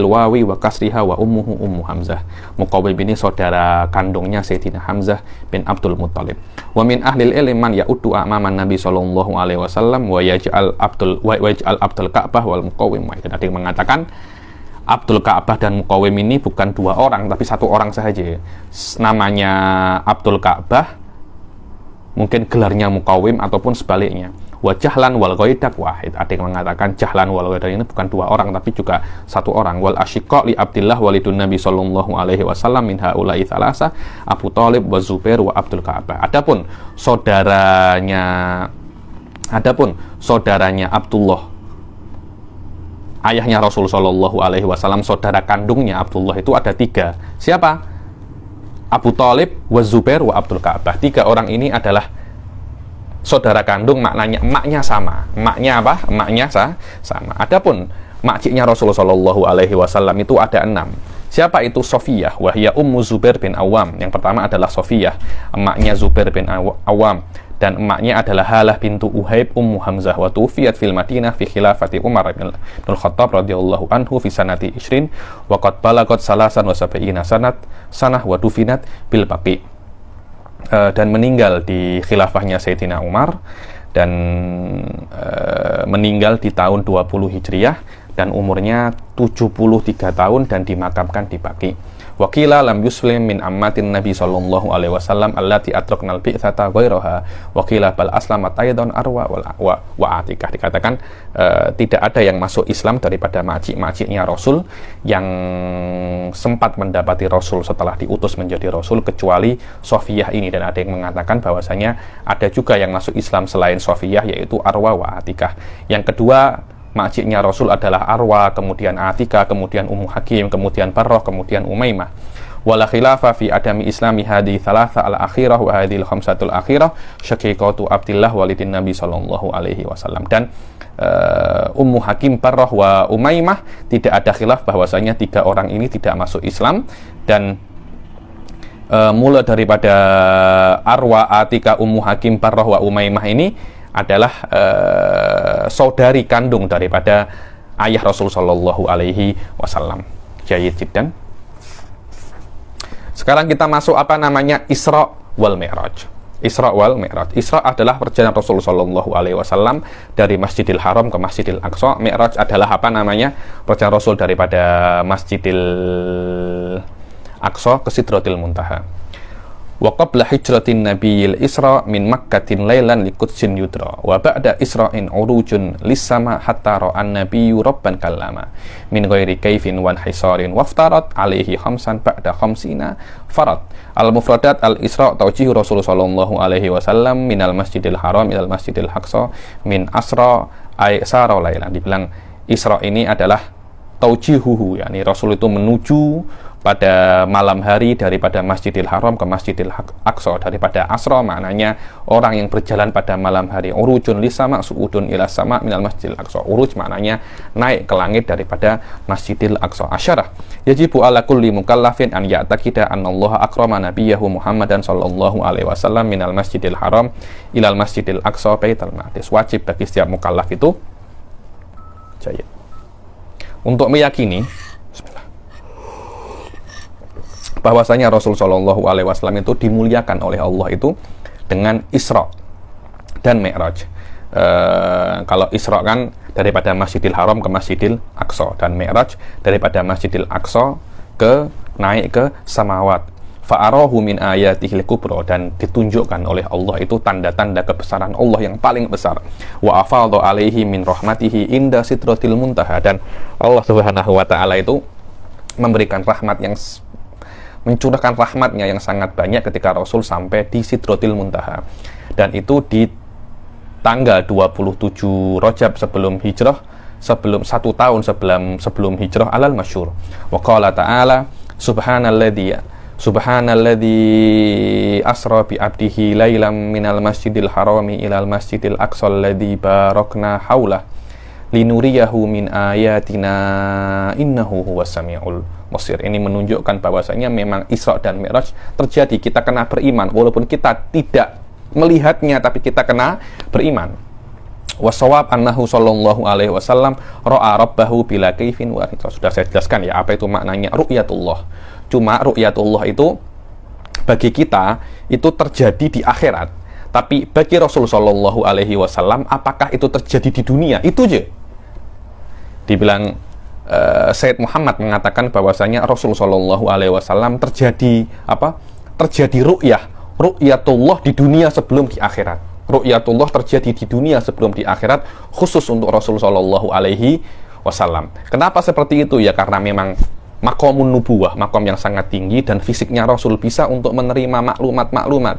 [SPEAKER 1] wawi wa kasriha wa ummuhu ummu Hamzah. Muqawwim ini saudara kandungnya Sayyidina Hamzah bin Abdul Muthalib. Wa min ahlil ilmi man ya'uddu a'maman Nabi sallallahu alaihi wasallam wa yaj'al Abdul Ka'bah wal Muqawwim. Itu tadi mengatakan Abdul Ka'bah dan Muqawwim ini bukan dua orang, tapi satu orang saja. Namanya Abdul Ka'bah, mungkin gelarnya Muqawwim ataupun sebaliknya. Wa Jahlan wal Ghaidak wahid. Ada yang mengatakan Jahlan wal Ghaidak ini bukan dua orang, tapi juga satu orang. Wal asyiqa li Abdillah walidun Nabi sallallahu alaihi wasallam min haula'i thalasa Abu Thalib wa Zubair wa Abdul Ka'bah. Adapun saudaranya Abdullah, ayahnya Rasul Shallallahu Alaihi Wasallam, saudara kandungnya Abdullah itu ada tiga. Siapa? Abu Thalib, wa Zubair, wa Abdul Ka'bah. Tiga orang ini adalah saudara kandung, maknanya emaknya sama. Emaknya apa? Emaknya sama. Adapun makciknya Rasul Shallallahu Alaihi Wasallam itu ada 6. Siapa itu? Sofiyah, wahia ummu Zubair bin Awam. Yang pertama adalah Sofiyah, emaknya Zubair bin Awam. Dan emaknya adalah Halah bintu Uhaib ummu Hamzah, wa tuwfiyat fil Madinah fi khilafati Umar bin Al-Khattab radhiyallahu anhu fi sanati 20 wa qad balagat salasan wa sab'ina sanah wa dufinat bil Baqi. Dan meninggal di khilafahnya Sayyidina Umar, dan meninggal di tahun 20 Hijriah, dan umurnya 73 tahun, dan dimakamkan di Baqi. Wakila lam yuslim min ammatin Nabi sallallahu alaihi wasallam allati atraknal bi'tsata ghairaha. Wakila bal aslamat aidan arwa wa atikah. Dikatakan tidak ada yang masuk Islam daripada makcik-makciknya Rasul yang sempat mendapati Rasul setelah diutus menjadi Rasul, kecuali Sofiyah ini. Dan ada yang mengatakan bahwasanya ada juga yang masuk Islam selain Sofiyah, yaitu Arwa wa Atikah. Yang kedua makciknya Rasul adalah Arwa, kemudian Atika, kemudian Ummu Hakim, kemudian Barrah, kemudian Umaymah. Wala khilafa fi adami islami hadi thalatha al-akhirah wa hadil khamsatul akhirah syaqiqatu Abdillah walidin Nabi sallallahu alaihi wasallam. Dan Ummu Hakim, Barrah, wa Umaymah tidak ada khilaf bahwasanya tiga orang ini tidak masuk Islam. Dan mulai daripada Arwa, Atika, Ummu Hakim, Barrah, wa Umaymah ini adalah saudari kandung daripada ayah Rasul Shallallahu Alaihi Wasallam. Jayyid jiddan. Sekarang kita masuk apa namanya Isra wal Mi'raj. Isra wal Mi'raj. Isra adalah perjalanan Rasul Shallallahu Alaihi Wasallam dari Masjidil Haram ke Masjidil Aqsa. Mi'raj adalah apa namanya perjalanan Rasul daripada Masjidil Aqsa ke Sidratil Muntaha. Wa qabla hijratin nabiyil Isra min Makkatin lailan li Qudsin yudra wa ba'da Isra'in urujun lis-sama hatta ra'an nabiyyu rabban kallama min ghairi kaifin wan hisarin waftarat alaihi khamsan ba'da khamsina farad. Al-mufradat al-Isra taujihu Rasul sallallahu alaihi wasallam minal Masjidil Haram ilal Masjidil Aqsa min asra ay sara lailan. Dibilang Isra ini adalah taujihuhu, yakni Rasul itu menuju pada malam hari daripada Masjidil Haram ke Masjidil Aqsa, daripada asra maknanya orang yang berjalan pada malam hari. Urujun lisama suudun ila sama minal Masjidil Aqsa. Uruj maknanya naik ke langit daripada Masjidil Aqsa. Asyarah yajibu ala kulli mukallafin an ya'taqida annallaha akrama nabiyahu Muhammadan sallallahu alaihi wasallam minal Masjidil Haram ilal Masjidil Aqsa baitul maqdis. Wajib bagi setiap mukallaf itu untuk meyakini bahwasanya Rasul Shallallahu Alaihi Wasallam itu dimuliakan oleh Allah itu dengan Isra dan Mi'raj. Kalau Isra kan daripada Masjidil Haram ke Masjidil Aqsa, dan Mi'raj daripada Masjidil Aqsa ke naik ke samawat. Fa'arahu min ayatihil kubra, dan ditunjukkan oleh Allah itu tanda-tanda kebesaran Allah yang paling besar. Wa afadha alaihi min rahmatihi inda sidratil muntaha, dan Allah Subhanahu wa taala itu memberikan rahmat yang mencurahkan rahmatnya yang sangat banyak ketika Rasul sampai di Sidratil Muntaha, dan itu di tanggal 27 Rajab sebelum hijrah, sebelum 1 tahun sebelum hijrah alal masyhur. Wa qala ta'ala subhanalladzi asra bi abdihi lailam minal masjidil harami ilal masjidil aqsa alladzi barakna haulah linuriyahu min ayatina innahu huwas samiul basir. Ini menunjukkan bahwasanya memang Isra dan Mi'raj terjadi. Kita kena beriman walaupun kita tidak melihatnya, tapi kita kena beriman. Wasawab annahu sallallahu alaihi wasallam ra'a rabbahu bila kaifin wa hisab. Sudah saya jelaskan ya apa itu maknanya ru'yatullah. Cuma ru'yatullah itu bagi kita itu terjadi di akhirat. Tapi bagi Rasul sallallahu alaihi wasallam apakah itu terjadi di dunia? Itu aja. Dibilang Sayyid Muhammad mengatakan bahwasanya Rasul sallallahu alaihi wasallam terjadi ru'yatullah di dunia sebelum di akhirat. Ru'yatullah terjadi di dunia sebelum di akhirat, khusus untuk Rasul sallallahu alaihi wasallam. Kenapa seperti itu? Ya karena memang maqamun nubuwah, makom yang sangat tinggi, dan fisiknya Rasul bisa untuk menerima maklumat-maklumat,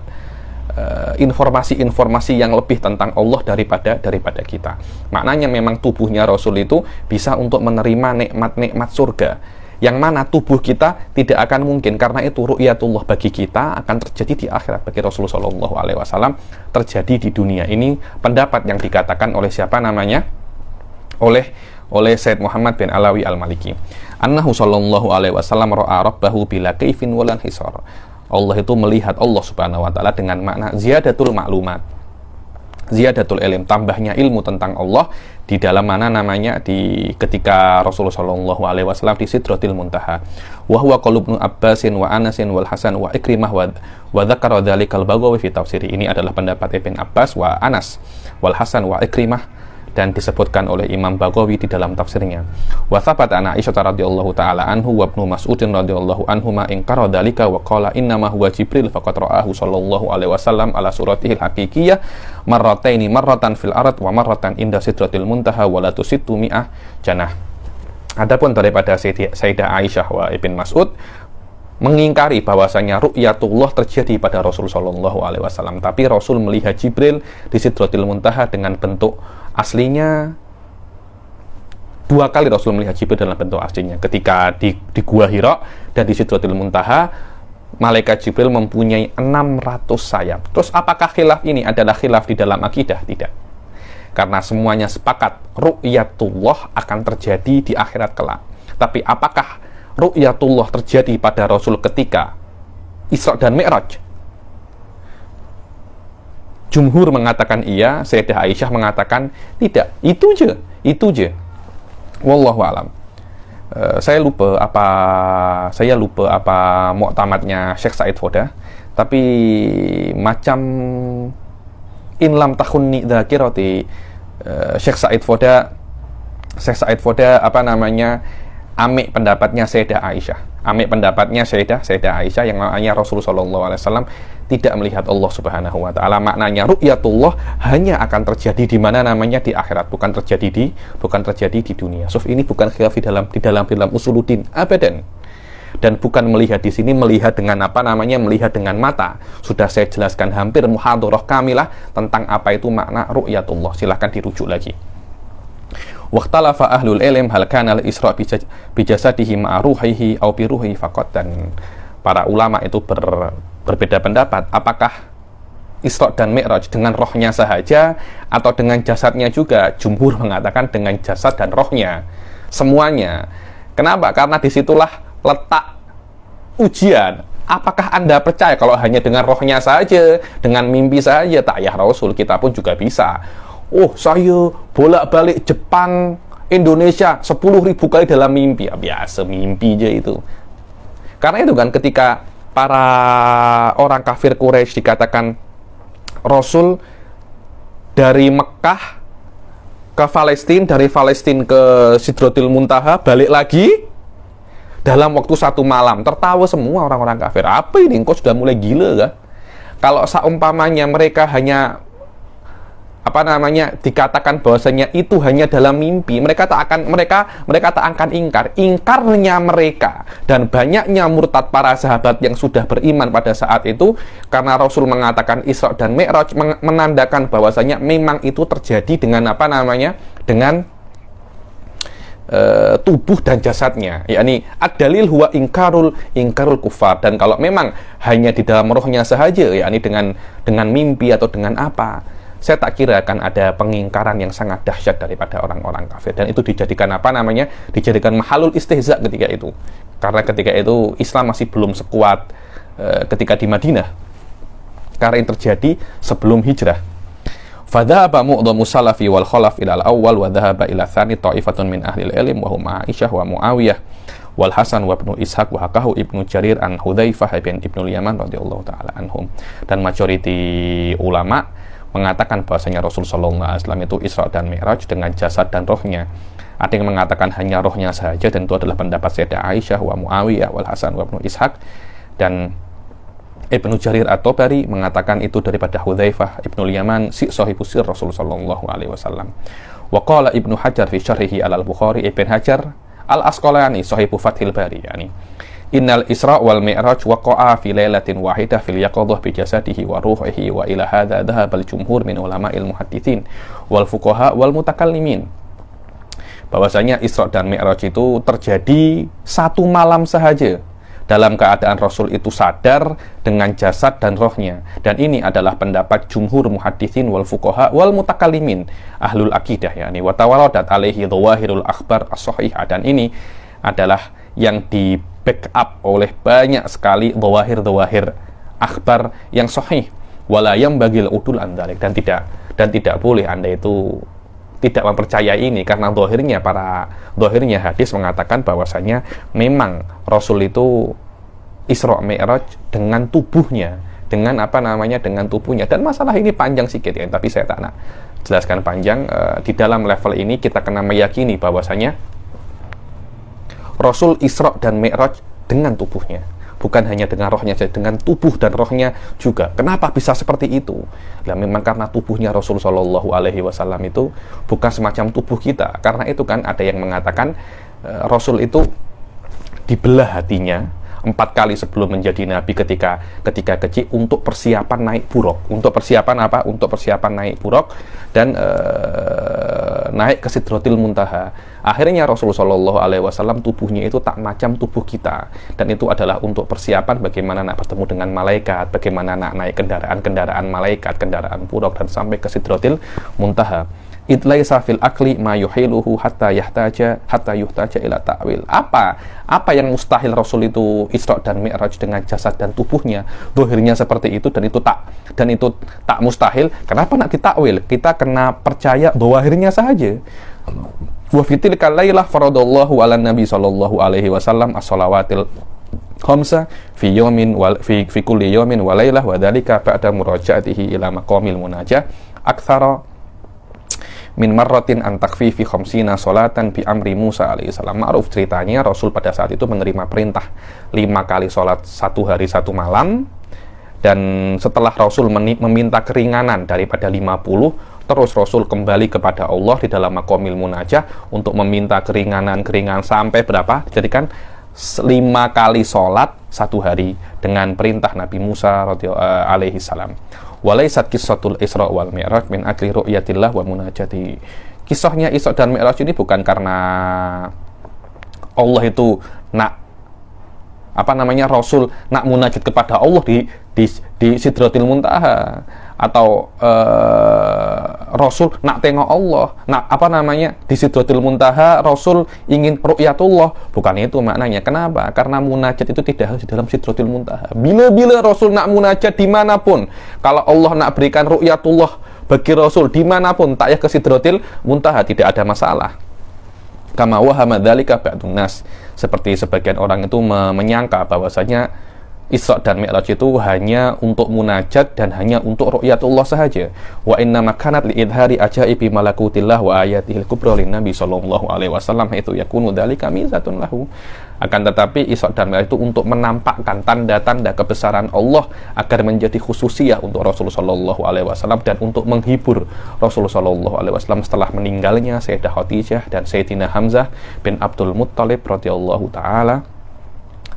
[SPEAKER 1] informasi-informasi yang lebih tentang Allah daripada kita. Maknanya memang tubuhnya Rasul itu bisa untuk menerima nikmat-nikmat surga, yang mana tubuh kita tidak akan mungkin. Karena itu ru'yatullah bagi kita akan terjadi di akhirat. Bagi Rasulullah Shallallahu Alaihi Wasallam terjadi di dunia. Ini pendapat yang dikatakan oleh siapa namanya? Oleh Sayyid Muhammad bin Alawi Al-Maliki. Annahu Shallallahu Alaihi Wasallam ra'a rabbahu bila kaifin walan hisar. Allah itu melihat Allah Subhanahu wa taala dengan makna ziyadatul maklumat, ziyadatul ilm, tambahnya ilmu tentang Allah di dalam mana namanya di ketika Rasulullah Shallallahu Alaihi Wasallam di Sidratil Muntaha. Wa huwa qaul Ibnu Abbasin wa Anasin wal Hasan wa Ikrimah wa dzakara dzalikal Baghawi fi tafsiri. Ini adalah pendapat Ibn Abbas wa Anas wal Hasan wa Ikrimah, dan disebutkan oleh Imam Baghawi di dalam tafsirnya. Wa thabat an Aisyah radhiyallahu taala anhu wa Ibnu Mas'udin radhiyallahu anhuma inkara dzalika wa qala inna ma huwa Jibril faqad ra'ahu sallallahu alaihi wasallam ala suratihil haqiqiyah marrataini, marratan fil ard wa marratan inda sidratil muntaha wa la tusittu mi'ah janah. Adapun daripada Sayyidah Aisyah wa Ibn Mas'ud mengingkari bahwasanya ru'yatullah terjadi pada Rasul sallallahu alaihi wasallam, tapi Rasul melihat Jibril di Sidratil Muntaha dengan bentuk aslinya. 2 kali Rasul melihat Jibril dalam bentuk aslinya, ketika di Gua Hira dan di Sidratil Muntaha. Malaikat Jibril mempunyai 600 sayap. Terus apakah khilaf ini adalah khilaf di dalam akidah? Tidak. Karena semuanya sepakat ru'yatullah akan terjadi di akhirat kelak. Tapi apakah ru'yatullah terjadi pada Rasul ketika Isra dan Mi'raj? Jumhur mengatakan iya, Sayyidah Aisyah mengatakan tidak. Itu je. Wallahu alam. Saya lupa apa muktamadnya Syekh Said Foda, tapi macam inlam tahunni dzakirati Syekh Said Foda amik pendapatnya Sayyidah Aisyah. Amik pendapatnya Sayyidah Aisyah yang maknanya Rasulullah sallallahu alaihi wasallam tidak melihat Allah Subhanahu wa taala. Maknanya ru'yatullah hanya akan terjadi di mana namanya di akhirat, bukan terjadi di dunia. So ini bukan khilaf di dalam usuluddin abadan. Dan bukan melihat di sini melihat dengan melihat dengan mata. Sudah saya jelaskan hampir muhadharah kamilah tentang apa itu makna ru'yatullah. Silahkan dirujuk lagi. Waqtalafa ahlul ilm hal kana al-isra' bi jasadihi ma'a ruhihi aw bi ruhihi faqat. Dan para ulama itu berbeda pendapat, apakah Isra' dan Mi'raj dengan rohnya sahaja atau dengan jasadnya juga. Jumhur mengatakan dengan jasad dan rohnya, semuanya. Kenapa? Karena disitulah letak ujian. Apakah Anda percaya kalau hanya dengan rohnya saja, dengan mimpi saja, tak ya Rasul, kita pun juga bisa. Oh, saya bolak-balik Jepang, Indonesia 10.000 kali dalam mimpi. Ya, biasa mimpi aja itu. Karena itu kan ketika para orang kafir Quraisy dikatakan Rasul dari Mekah ke Palestina, dari Palestina ke Sidratil Muntaha, balik lagi dalam waktu 1 malam. Tertawa semua orang-orang kafir. Apa ini? Engkau sudah mulai gila kah? Kalau seumpamanya mereka hanya dikatakan bahwasanya itu hanya dalam mimpi, mereka tak akan ingkarnya mereka dan banyaknya murtad para sahabat yang sudah beriman pada saat itu karena Rasul mengatakan Isra' dan Mi'raj menandakan bahwasanya memang itu terjadi dengan dengan tubuh dan jasadnya, yakni ad-dalil huwa ingkarul kufar. Dan kalau memang hanya di dalam rohnya sahaja, yakni dengan mimpi atau dengan apa, saya tak kira akan ada pengingkaran yang sangat dahsyat daripada orang-orang kafir. Dan itu dijadikan dijadikan mahalul istihza ketika itu. Karena ketika itu Islam masih belum sekuat ketika di Madinah. Karena yang terjadi sebelum hijrah. Fadhaba mu'dhamu salafi wal khalaf ila al-awwal wa dhahaba ila tsani ta'ifatun min ahli al-ilm wa hum Aisyah wa Muawiyah wal Hasan wa Ibnu Ishaq wa hakahu Ibnu Jarir an Hudzaifah bin Ibnu Yaman radhiyallahu taala anhum. Dan majoriti ulama mengatakan bahwasanya Rasul sallallahu alaihi wasallam itu Isra' dan Mi'raj dengan jasad dan rohnya. Ada yang mengatakan hanya rohnya saja, dan itu adalah pendapat Sayyidah Aisyah wa Muawiyah wal Hasan wa Ibnu Ishaq. Dan Ibnu Jarir at-Tabari mengatakan itu daripada Hudzaifah Ibnu Yaman, si sahibus sir Rasul sallallahu alaihi wasallam. Wa qala Ibnu Hajar fi syarhihi al-Bukhari, Ibnu Hajar al-Asqalani sahibu Fathil Bari, yani Innal Isra' wal Mi'raj waqa'a fi lailatin wahidah fil yaqadhah bi jasadihi wa ruhihi wa ila hadza dhahaba al-jumhur min ulama'il muhadditsin wal fuqaha wal mutakallimin. Bahwasanya Isra' dan Mi'raj itu terjadi 1 malam sahaja dalam keadaan Rasul itu sadar dengan jasad dan rohnya. Dan ini adalah pendapat jumhur muhadditsin wal fuqaha wal mutakallimin ahlul akidah, yakni wa tawaradat alaihi dhawahirul akhbar as-sahihah. Dan ini adalah yang di backup oleh banyak sekali dhawahir akhbar yang sahih. Wala yambagil udul an dzalik, dan tidak boleh Anda itu tidak mempercayai ini, karena dhahirnya hadis mengatakan bahwasanya memang Rasul itu Isra' Mi'raj dengan tubuhnya, dengan tubuhnya. Dan masalah ini panjang sikit ya, tapi saya tak nak jelaskan panjang. Di dalam level ini kita kena meyakini bahwasanya Rasul Isra' dan Mi'raj dengan tubuhnya, bukan hanya dengan rohnya saja, dengan tubuh dan rohnya juga. Kenapa bisa seperti itu? Nah, memang karena tubuhnya Rasul Shallallahu Alaihi Wasallam itu bukan semacam tubuh kita. Karena itu kan ada yang mengatakan Rasul itu dibelah hatinya 4 kali sebelum menjadi nabi ketika kecil untuk persiapan naik buraq. Untuk persiapan apa? Untuk persiapan naik buraq dan naik ke Sidratil Muntaha. Akhirnya Rasulullah Shallallahu Alaihi Wasallam tubuhnya itu tak macam tubuh kita, dan itu adalah untuk persiapan bagaimana nak bertemu dengan malaikat, bagaimana nak naik kendaraan malaikat, kendaraan buraq, dan sampai ke Sidratil Muntaha. Idlaisa fil akli ma yuhiluhu hatta yuhtaja ila ta'wil. Apa yang mustahil Rasul itu Isra' dan Mi'raj dengan jasad dan tubuhnya, zahirnya seperti itu, dan itu tak mustahil. Kenapa nak ditakwil? Kita kena percaya zahirnya saja. Wa fi tilkal lailah faradallahu ala nabi sallallahu alaihi wasallam as-shalawatil khamsa fi yawmin fi kulli yawmin wa lailah wa dzalika ba'da murajaatihi ila maqamil munajah aktsara min marratin an takfifi khamsina salatan bi amri Musa alaihi salam. Ma'ruf ceritanya Rasul pada saat itu menerima perintah 5 kali salat 1 hari 1 malam, dan setelah Rasul meminta keringanan daripada 50, terus Rasul kembali kepada Allah di dalam maqamil munajah untuk meminta keringanan sampai berapa? Jadikan 5 kali salat 1 hari dengan perintah Nabi Musa alaihi salam. Walaisat qissatul Isra' wal Mi'raj min akli ru'yatillah wa munajati. kisahnya Isra dan Mi'raj ini bukan karena Allah itu Rasul nak munajat kepada Allah di Sidratil Muntaha, atau Rasul nak tengok Allah, di Sidratil Muntaha Rasul ingin ru'yatullah. Bukan itu maknanya. Kenapa? Karena munajat itu tidak harus di dalam Sidratil Muntaha. Bila Rasul nak munajat dimanapun, kalau Allah nak berikan ru'yatullah bagi Rasul dimanapun, tak ya ke Sidratil Muntaha, tidak ada masalah. Kama wahama dzalika ba'dun nas, seperti sebagian orang itu menyangka bahwasanya Isra dan Mi'raj itu hanya untuk munajat dan hanya untuk ru'yatullah sahaja. Wa inna makanat li'idhari ajaibi malakutillah wa ayatihil kubra lin Nabi sallallahu alaihi wasallam, itu yakunu dzalika mizatun lahu. Akan tetapi Isra dan Mi'raj itu untuk menampakkan tanda-tanda kebesaran Allah agar menjadi khususiyah untuk Rasulullah sallallahu alaihi wasallam, dan untuk menghibur Rasulullah sallallahu alaihi wasallam setelah meninggalnya Sayyidah Khadijah dan Sayyidina Hamzah bin Abdul Muttalib radhiyallahu taala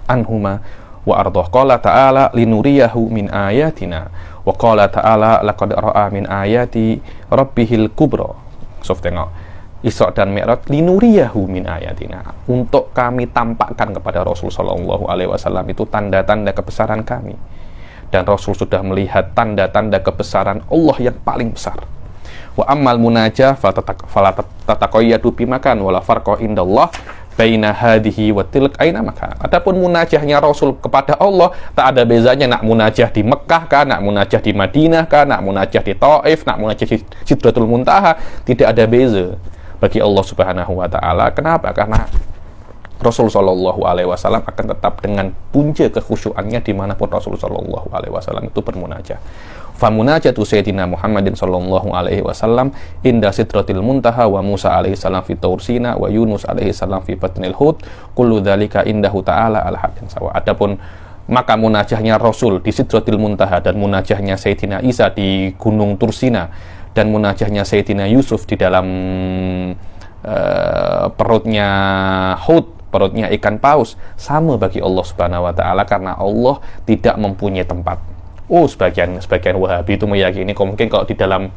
[SPEAKER 1] anhuma wa ardhah. Qala ta'ala linuriyahu min ayatina, wa qala ta'ala laqad ra'a min ayati rabbihil kubra. Sof, tengok, Isra dan Mi'raj linuriyahu min ayatina, untuk kami tampakkan kepada Rasul sallallahu alaihi wasallam itu tanda-tanda kebesaran kami. Dan Rasul sudah melihat tanda-tanda kebesaran Allah yang paling besar. Wa ammal munajah fala tataqayyadu bimakan wala farqa indallah baina hadhihi wa tilk aina maka. Adapun munajahnya Rasul kepada Allah tak ada bezanya nak munajah di Mekah kah, nak munajah di Madinah kah, nak munajah di Taif, nak munajah di Sidratul Muntaha, tidak ada beza bagi Allah Subhanahu wa taala. Kenapa? Karena Rasul sallallahu alaihi wasallam akan tetap dengan punca kekhusyuannya dimanapun Rasul sallallahu alaihi wasallam itu bermunajah. Famunajatu Sayyidina Muhammadin sallallahu alaihi wasallam inda Sidratil Muntaha wa Musa alaihi salam fi Taur Sina wa Yunus alaihi salam fi Batnil Hud kullu dzalika indahu ta'ala al haqqin sawa. Adapun maka munajahnya Rasul di Sidratil Muntaha dan munajahnya Sayyidina Isa di Gunung Tursina dan munajahnya Sayyidina Yusuf di dalam perutnya Hud, perutnya ikan paus, sama bagi Allah Subhanahu wa taala, karena Allah tidak mempunyai tempat. Sebagian Wahabi itu meyakini mungkin kalau di dalam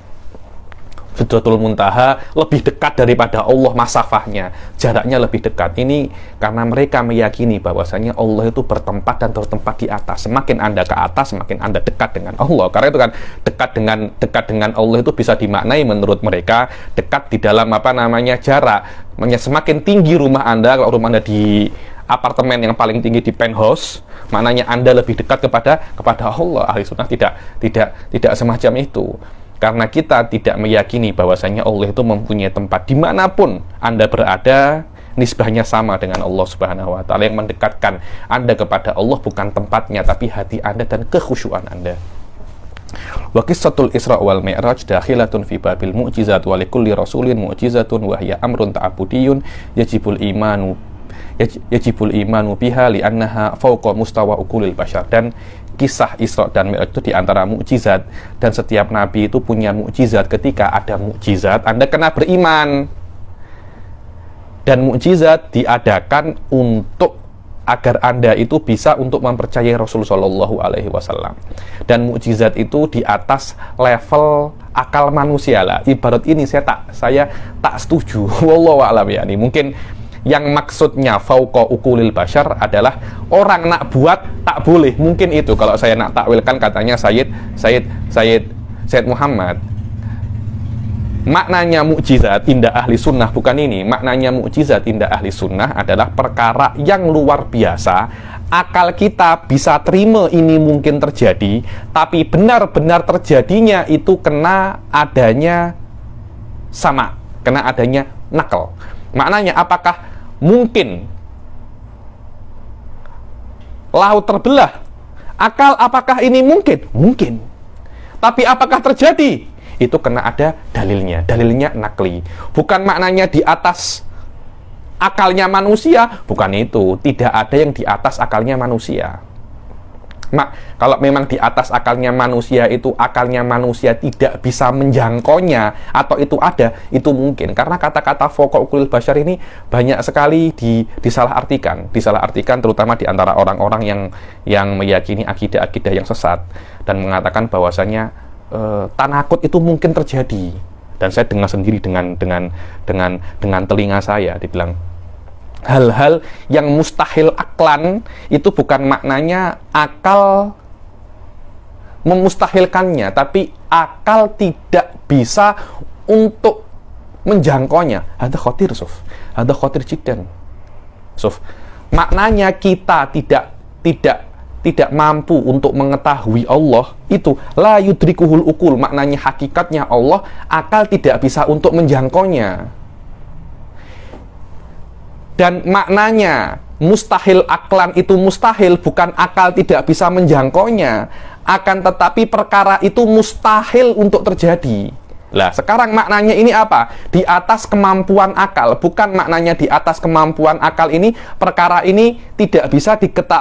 [SPEAKER 1] Sidratul Muntaha lebih dekat daripada Allah masafahnya, jaraknya lebih dekat. Ini karena mereka meyakini bahwasanya Allah itu bertempat dan tertempat di atas. Semakin Anda ke atas, semakin Anda dekat dengan Allah. Karena itu kan dekat dengan Allah itu bisa dimaknai menurut mereka dekat di dalam jarak. Semakin tinggi rumah Anda, kalau rumah Anda di apartemen yang paling tinggi di penthouse, maknanya Anda lebih dekat kepada Allah. Ahli sunnah tidak semacam itu. Karena kita tidak meyakini bahwasanya Allah itu mempunyai tempat dimanapun Anda berada, nisbahnya sama dengan Allah Subhanahu wa taala. Yang mendekatkan Anda kepada Allah bukan tempatnya, tapi hati Anda dan kekhusyuan Anda. Wa qissatul Isra wal Mi'raj dakhilatun fi babil mu'jizat wa likulli rasulin mu'jizatun wa hiya amrun ta'abudiyyun yajibul imanu biha li'annaha fawqa mustawa uqulil bashar. Dan kisah Isra dan Mi'raj itu diantara mukjizat, dan setiap nabi itu punya mukjizat. Ketika ada mukjizat, Anda kena beriman. Dan mukjizat diadakan agar Anda itu bisa untuk mempercayai Rasul sallallahu alaihi wasallam. Dan mukjizat itu di atas level akal manusia lah. Ibarat ini saya tak setuju. Wallahu a'lam ya. Mungkin yang maksudnya fauqa uqulil bashar adalah orang nak buat tak boleh. Mungkin itu kalau saya nak takwilkan katanya Sayyid Muhammad. Maknanya mukjizat indah ahli sunnah bukan ini. Maknanya mukjizat indah ahli sunnah adalah perkara yang luar biasa. Akal kita bisa terima ini mungkin terjadi, tapi benar-benar terjadinya itu kena adanya sama, kena adanya nakal. Maknanya apakah mungkin laut terbelah? Akal apakah ini mungkin? Mungkin. Tapi apakah terjadi? Itu kena ada dalilnya. Dalilnya nakli. Bukan maknanya di atas akalnya manusia. Bukan itu. Tidak ada yang di atas akalnya manusia. Kalau memang di atas akalnya manusia itu akalnya manusia tidak bisa menjangkaunya, atau itu ada, itu mungkin. Karena kata-kata fauqa uqulil bashar ini banyak sekali disalahartikan terutama di antara orang-orang yang meyakini akidah-akidah yang sesat dan mengatakan bahwasanya tanakut itu mungkin terjadi. Dan saya dengar sendiri dengan telinga saya, dibilang hal-hal yang mustahil aklan itu bukan maknanya akal memustahilkannya, tapi akal tidak bisa untuk menjangkaunya. Ada khatir, Sof. Ada khatir jiddan. Sof. Maknanya kita tidak mampu untuk mengetahui Allah, itu la yudrikuhul ukul, maknanya hakikatnya Allah, akal tidak bisa untuk menjangkaunya. Dan maknanya mustahil aklan itu mustahil, bukan akal tidak bisa menjangkaunya, akan tetapi perkara itu mustahil untuk terjadi. Lah, sekarang maknanya ini apa? Di atas kemampuan akal, bukan maknanya di atas kemampuan akal ini perkara ini tidak bisa tidak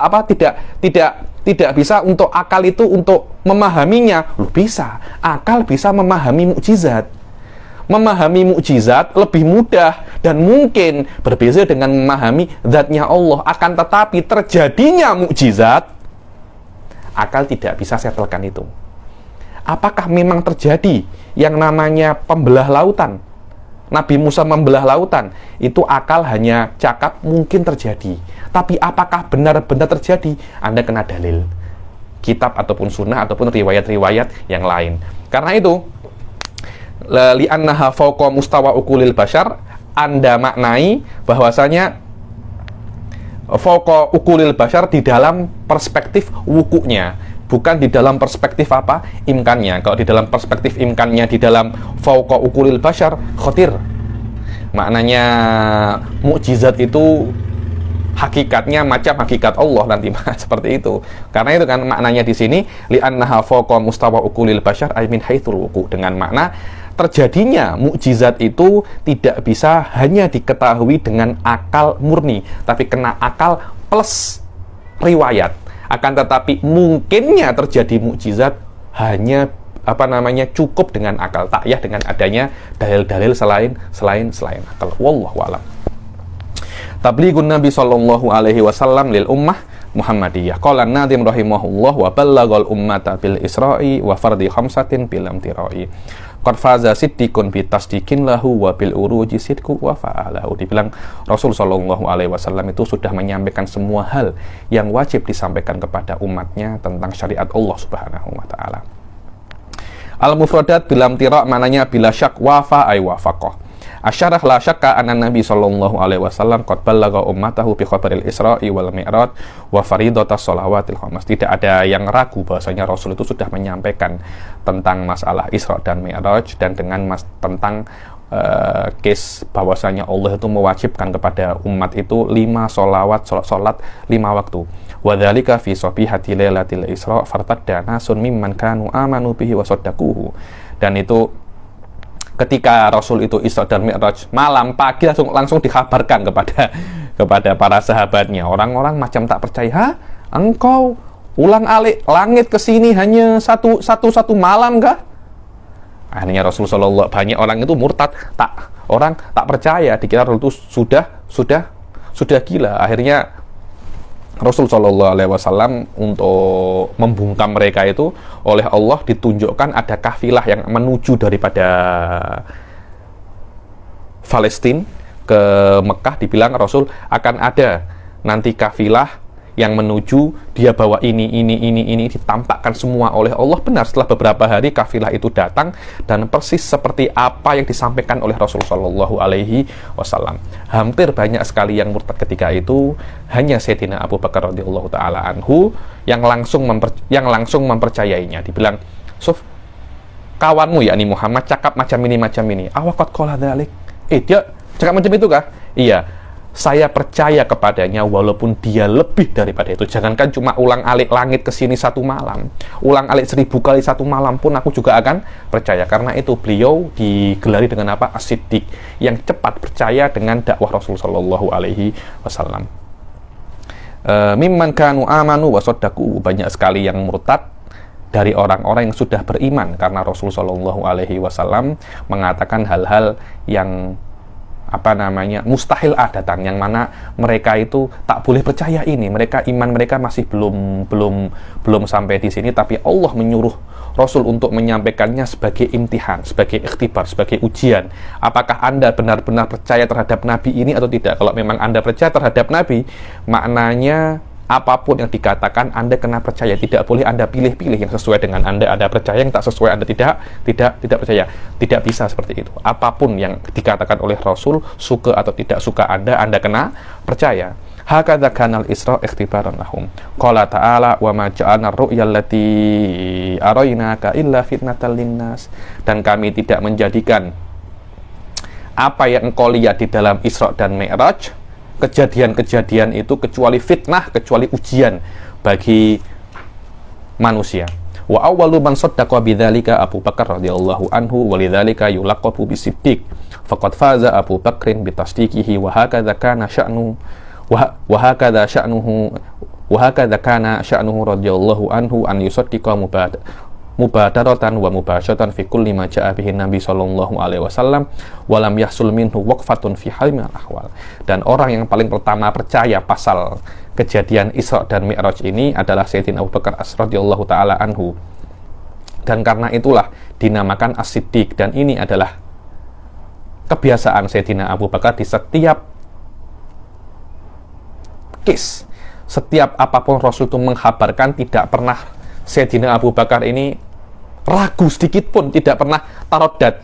[SPEAKER 1] bisa untuk akal itu untuk memahaminya. Loh, bisa. Akal bisa memahami mukjizat. Memahami mukjizat lebih mudah dan mungkin berbeza dengan memahami zatnya Allah. Akan tetapi terjadinya mukjizat, akal tidak bisa setelkan itu. Apakah memang terjadi yang namanya pembelah lautan? Nabi Musa membelah lautan, itu akal hanya cakap mungkin terjadi. Tapi apakah benar-benar terjadi? Anda kena dalil kitab ataupun sunnah ataupun riwayat-riwayat yang lain. Karena itu, li'annaha fawqa mustawa ukulil bashar, Anda maknai bahwasanya fawqa ukulil bashar di dalam perspektif wukuknya, bukan di dalam perspektif apa? Imkannya. Kalau di dalam perspektif imkannya, di dalam fawqa ukulil bashar, khatir. Maknanya mukjizat itu hakikatnya macam hakikat Allah nanti seperti itu. Karena itu kan maknanya di sini li'annaha fawqa mustawa ukulil bashar ay min haitsul wuku, dengan makna terjadinya mukjizat itu tidak bisa hanya diketahui dengan akal murni, tapi kena akal plus riwayat. Akan tetapi mungkinnya terjadi mukjizat hanya cukup dengan akal, tak ya dengan adanya dalil-dalil selain akal. Wallahu a'lam. Tablighun Nabi sallallahu alaihi wasallam lil ummah Muhammadiyah. Qala an-Nadhim rahimahullah wa ballaghal ummata bil Isra'i wa fardi khamsatin bil amtira'i. Qad faza siddiqun bi tasdiqin lahu wa bil uruji sidqu wa fa'alahu. Dibilang Rasul sallallahu alaihi wasallam itu sudah menyampaikan semua hal yang wajib disampaikan kepada umatnya tentang syariat Allah Subhanahu wa taala. Al-mufradat bil amtira' maknanya bila syak wafa ay wafaqah. Asyarah la syakka anna Nabi sallallahu alaihi wasallam qad ballagha ummatahu bi khabaril Isra'i wal Mi'raj wa faridatas shalawatil khams. Tidak ada yang ragu bahwasanya Rasul itu sudah menyampaikan tentang masalah Isra dan Mi'raj dan dengan tentang case bahwasanya Allah itu mewajibkan kepada umat itu 5 salat 5 waktu. Wa dzalika fi sabihati lailatil Isra fartadda nasun mimman kanu amanu bihi wa saddaquhu. Dan itu ketika Rasul itu Isra dan Mi'raj malam, pagi langsung dikabarkan kepada para sahabatnya. Orang-orang macam tak percaya. "Hah? Engkau ulang-alik langit ke sini hanya satu malam kah?" Akhirnya Rasul sallallahu banyak orang itu murtad, orang tak percaya, dikira Rasul itu sudah gila. Akhirnya Rasul sallallahu alaihi wasallam untuk membungkam mereka itu oleh Allah ditunjukkan ada kafilah yang menuju daripada Palestina ke Mekah. Dibilang Rasul akan ada nanti kafilah yang menuju, dia bawa ini ditampakkan semua oleh Allah. Benar, setelah beberapa hari kafilah itu datang dan persis seperti apa yang disampaikan oleh Rasul sallallahu alaihi wasallam. Hampir banyak sekali yang murtad ketika itu, hanya Sayyidina Abu Bakar radhiyallahu taala anhu yang langsung mempercayainya. Dibilang, "Suf, kawanmu yakni Muhammad cakap macam ini. Awaqad qala dzalik?" Dia cakap macam itu kah? Iya. Saya percaya kepadanya walaupun dia lebih daripada itu. Jangankan cuma ulang-alik langit ke sini 1 malam, ulang-alik 1000 kali 1 malam pun aku juga akan percaya. Karena itu beliau digelari dengan apa? As-Siddiq, yang cepat percaya dengan dakwah Rasul sallallahu alaihi wasallam. Mimman kanu amanu wa saddaqu. Banyak sekali yang murtad dari orang-orang yang sudah beriman karena Rasul sallallahu alaihi wasallam mengatakan hal-hal yang mustahil datang, yang mana mereka itu tak boleh percaya ini. Iman mereka masih belum sampai di sini, tapi Allah menyuruh Rasul untuk menyampaikannya sebagai imtihan, sebagai ikhtibar, sebagai ujian. Apakah Anda benar-benar percaya terhadap Nabi ini atau tidak? Kalau memang Anda percaya terhadap Nabi, maknanya apapun yang dikatakan Anda kena percaya. Tidak boleh Anda pilih-pilih yang sesuai dengan Anda percaya, yang tak sesuai Anda tidak percaya. Tidak bisa seperti itu. Apapun yang dikatakan oleh Rasul, suka atau tidak suka Anda kena percaya. Hakadza kanal Isra ikhtibaran lahum. Qala ta'ala wa ma ja'alna ar-ru'ya allati araynaka illa fitnatal linnas. Dan kami tidak menjadikan apa yang engkau lihat di dalam Isra dan Mi'raj, kejadian-kejadian itu kecuali fitnah, kecuali ujian bagi manusia. Wa awwalu man saddaqa bidzalika Abu Bakar radhiyallahu anhu wa lidzalika yulaqabu bisiddiq. Faqad faza Abu Bakrin bitasdiqihi wa hakadza kana sya'nu wa hakadza kana sya'nuhu radhiyallahu anhu an yusaddiqa mubadaratan wa mubashatan fi kulli ma ja'a bihi Nabi sallallahu alaihi wasallam wa lam yahsul minhu waqfatun fi halil ahwal. Dan orang yang paling pertama percaya pasal kejadian Isra dan Mi'raj ini adalah Sayyidina Abu Bakar radhiyallahu taala anhu. Dan karena itulah dinamakan As-Siddiq, dan ini adalah kebiasaan Sayyidina Abu Bakar di setiap case, setiap apapun Rasul itu menghabarkan, tidak pernah Sayyidina Abu Bakar ini ragu sedikit pun, tidak pernah tarodat.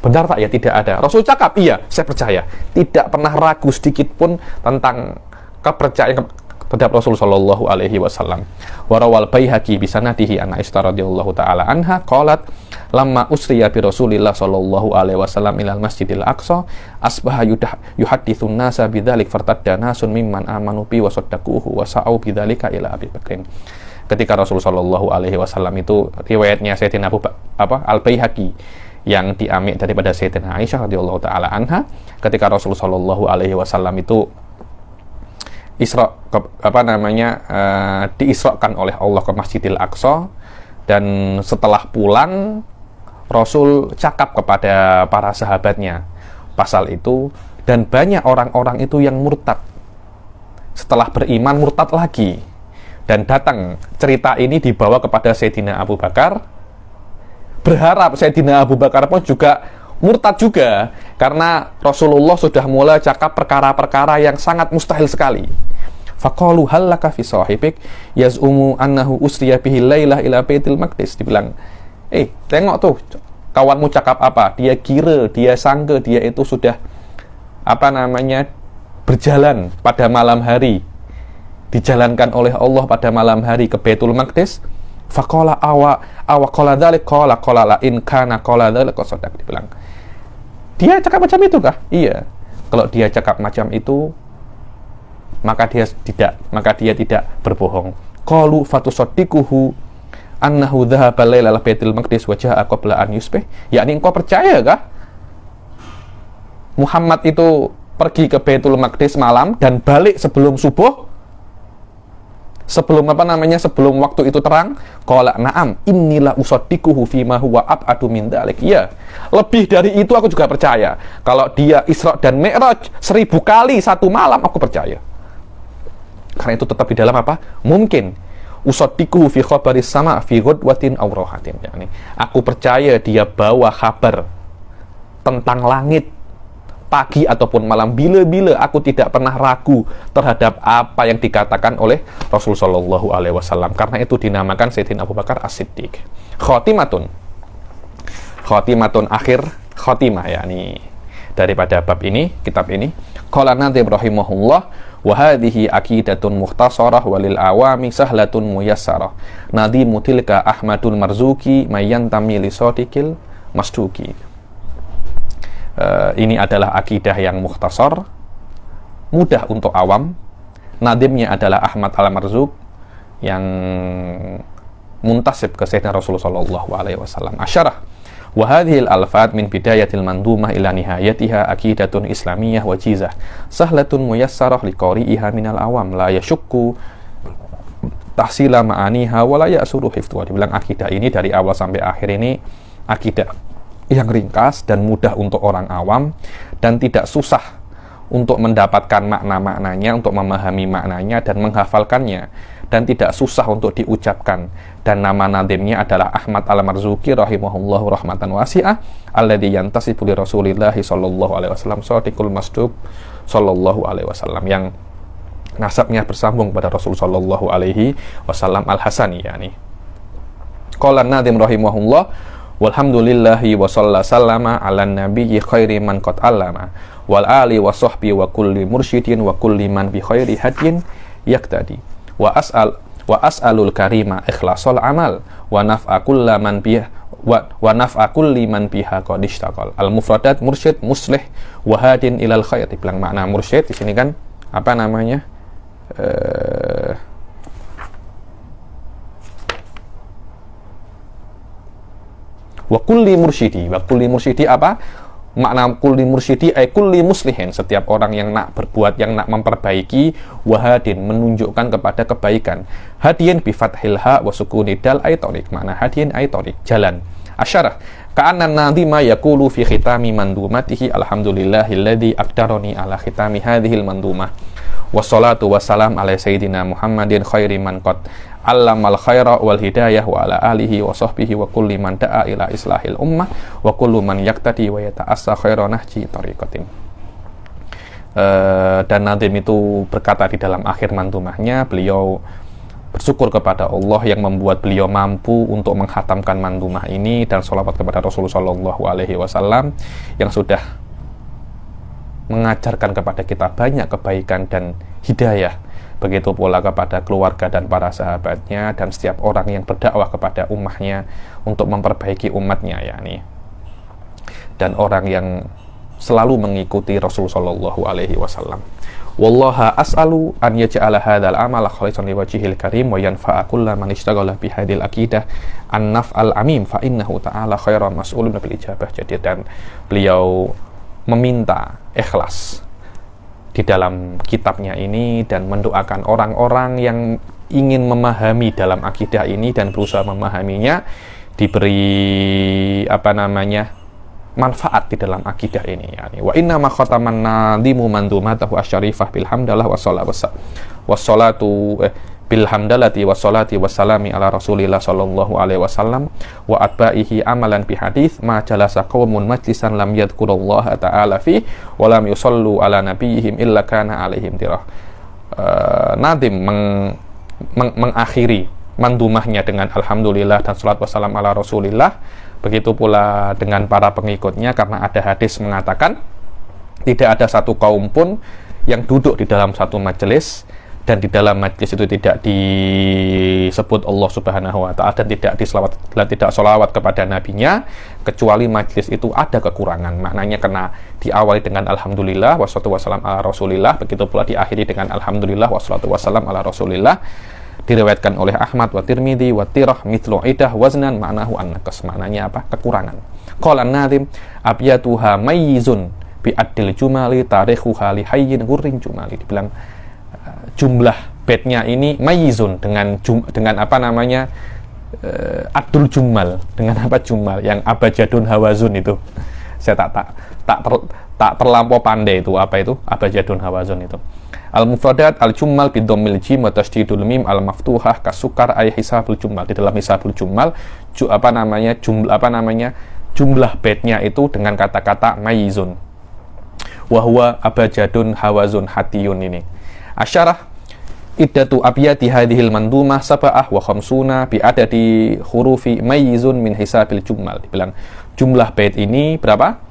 [SPEAKER 1] Benar Pak ya? Tidak ada. Rasul cakap, iya, saya percaya. Tidak pernah ragu sedikit pun tentang kepercayaan terhadap Rasul sallallahu alaihi wasallam. Warawal Baihaqi bisanadihi an Aisyah radhiyallahu taala anha qalat lamma usriya bi Rasulillah sallallahu alaihi wasallam ilal Masjidil Aqsa asbaha yuhadditsun nasa bidzalik fartadda nasun mimman amanu bi wa saddaquhu wa sa'u bidzalika ila Abi Bakrin. Ketika Rasul sallallahu alaihi wasallam itu, riwayatnya Sayyidina Al-Baihaqi yang diambil daripada Sayyidina Aisyah radhiyallahu taala anha, ketika Rasul sallallahu alaihi wasallam itu diisrakan oleh Allah ke Masjidil Aqsa, dan setelah pulang Rasul cakap kepada para sahabatnya pasal itu, dan banyak orang-orang itu yang murtad, setelah beriman murtad lagi, dan datang cerita ini dibawa kepada Sayyidina Abu Bakar, berharap Sayyidina Abu Bakar pun juga murtad juga, karena Rasulullah sudah mulai cakap perkara-perkara yang sangat mustahil sekali. Faqalu hal laka fi sahibik yaz'umu annahu usriya bihi lailah ila Baitul Maqdis. Dibilang, tengok tuh kawanmu cakap apa, dia kira, dia sangka dia itu sudah berjalan pada malam hari, dijalankan oleh Allah pada malam hari ke Baitul Maqdis. Faqala awa qala dzalik qala la in kana qala dzalik qasadak. Dibilang, dia cakap macam itu kah? Iya. Kalau dia cakap macam itu, maka dia tidak berbohong. Qalu fatusaddiquhu annahu dhahaba lailal Baitul Maqdis wa jaa'a qabla an yusbih. Yakni engkau percaya kah Muhammad itu pergi ke Baitul Maqdis malam dan balik sebelum subuh? Sebelum sebelum waktu itu terang? Qala na'am innilah usaddiquhu fima huwa ab'adu min dzalik. Iya, lebih dari itu aku juga percaya. Kalau dia Isra dan Mi'raj 1000 kali satu malam, aku percaya. Karena itu tetap di dalam mungkin. Usaddiquhu fi khabaris sama fi ghadwatin aw rahatin. Yani, aku percaya dia bawa kabar tentang langit pagi ataupun malam, bila-bila aku tidak pernah ragu terhadap apa yang dikatakan oleh Rasul sallallahu alaihi wasallam. Karena itu dinamakan Sayyidina Abu Bakar As-Siddiq. Khotimatun akhir khotimah, yakni daripada bab ini, kitab ini. Qala Nadhim rahimahullah wa hadhihi aqidatun mukhtasarah walil awami sahlatun muyassarah. Nadhimu tilka Ahmadul Marzuki mayantami li sadiqil masduki. Ini adalah akidah yang mukhtasar, mudah untuk awam. Nadhimnya adalah Ahmad Al-Marzuk yang muntasib ke Sayyidina Rasulullah sallallahu alaihi wasallam. Asyarah wa hadhil alfat min bidayatil mandumah ila nihayatiha aqidatun islamiyah wajizah sahlatun muyassarah liqari'iha minal awam la yashukku tahsila ma'aniha wa la ya'suru hifdhuha. Dibilang akidah ini dari awal sampai akhir ini akidah yang ringkas dan mudah untuk orang awam, dan tidak susah untuk mendapatkan makna-maknanya, untuk memahami maknanya dan menghafalkannya. dan tidak susah untuk diucapkan, dan nama nadimnya adalah Ahmad Al-Marzuki rahimahullahu rahmatan wasi'ah alladzi yantasibu li Rasulillah sallallahu alaihi wasallam shadiqul masduq sallallahu alaihi wasallam, yang nasabnya bersambung pada Rasul sallallahu alaihi wasallam al-Hasani. Yani qala nadim rahimahullah walhamdulillahi wa sallama ala nabiyyi khairi man qad allama wal ali wa sahbi wa kulli mursyidin wa kulli man bi khairi hadyin yaqtadi wa as'alul karima ikhlasul amal wa naf'a kulli man biha wa naf'a kulli man biha qad ishtaqal. Al mufradat mursyid muslih wa hadin ilal khair. Dibilang makna mursyid di sini kan apa namanya? Wa kulli mursyidi apa? Makna kulli mursyidi ay kulli muslihin, setiap orang yang nak berbuat, yang nak memperbaiki, wahadin menunjukkan kepada kebaikan. Hadiyin bi fathil ha wa sukuni dal ay tariq. Makna hadiyin ay tariq, jalan. Asyarah ka'anna nadhima yaqulu fi khitami mandumatihi alhamdulillahilladzi aqdarani ala khitami hadhil mandumah. Wassalatu wassalam ala sayyidina Muhammadin khairi man qad allamal khaira wal hidayah wa ala alihi wa sahbihi wa kulli man da'a ila islahil ummah wa kullu man yaqtadi wa yata'assa khaira nahji tariqatin. Dan Nadim itu berkata di dalam akhir mandumahnya, beliau bersyukur kepada Allah yang membuat beliau mampu untuk menghatamkan mandumah ini, dan sholawat kepada Rasulullah Shallallahu Alaihi Wasallam yang sudah mengajarkan kepada kita banyak kebaikan dan hidayah. Begitu pula kepada keluarga dan para sahabatnya, dan setiap orang yang berdakwah kepada ummahnya untuk memperbaiki umatnya, yakni, dan orang yang selalu mengikuti Rasul Shallallahu Alaihi Wasallam. Wallaha as'alu an yaj'ala hadzal amala khalisan liwajhihil karim wa yanfa'a kulla man ishtaghala bi hadhil aqidah an naf'al amim fa innahu ta'ala khairan mas'ulun bil ijabah. Jadi, dan beliau meminta ikhlas di dalam kitabnya ini dan mendoakan orang-orang yang ingin memahami dalam akidah ini dan berusaha memahaminya, diberi manfaat di dalam akidah ini. Yani wa inna ma khataman nadimu mandumatahu asyarifah bilhamdalah wassalatu bilhamdalati wassalati wassalami ala Rasulillah sallallahu alaihi wasallam wa atba'ihi amalan bi hadits ma jalasa qaumun majlisan lam yadhkurullaha ta'ala fi wa lam yusallu ala nabiyihim illa kana alaihim tirah. Nadim mengakhiri mandumahnya dengan alhamdulillah dan salat wassalam ala Rasulillah. Begitu pula dengan para pengikutnya, karena ada hadis mengatakan tidak ada satu kaum pun yang duduk di dalam satu majelis dan di dalam majelis itu tidak disebut Allah Subhanahu wa ta'ala dan tidak sholawat kepada nabinya, kecuali majelis itu ada kekurangan. Maknanya kena diawali dengan alhamdulillah wassalatu wassalam ala Rasulillah, begitu pula diakhiri dengan alhamdulillah wassalatu wassalam ala Rasulillah. Diriwayatkan oleh Ahmad wa Tirmidzi wa tirah mithlu idah waznan ma'nahu an-naqas. Maknanya apa? Kekurangan. Qala an-Nadim abyatuha mayyizun bi addil jumali tarikhuha li hayyin hurrin jumali. Dibilang jumlah baitnya ini mayyizun dengan apa namanya? Adul jumal, dengan apa jumal yang abajadun hawazun itu. Saya tak terlampau pandai itu apa itu abajadun hawazun itu. Al-mufradat al-jummal bidomil jim wa tasydidul mim al-maftuhah kasukar ay hisabul jummal. Di dalam hisabul jummal jumlah baitnya itu dengan kata-kata mayizun. Wa huwa abajadun hawazun hatiyun ini. Asyarah iddatu abyati hadhil mandumah sab'ah wa khamsuna bi adadi hurufi mayizun min hisabil jummal. Dibilang jumlah bait ini berapa?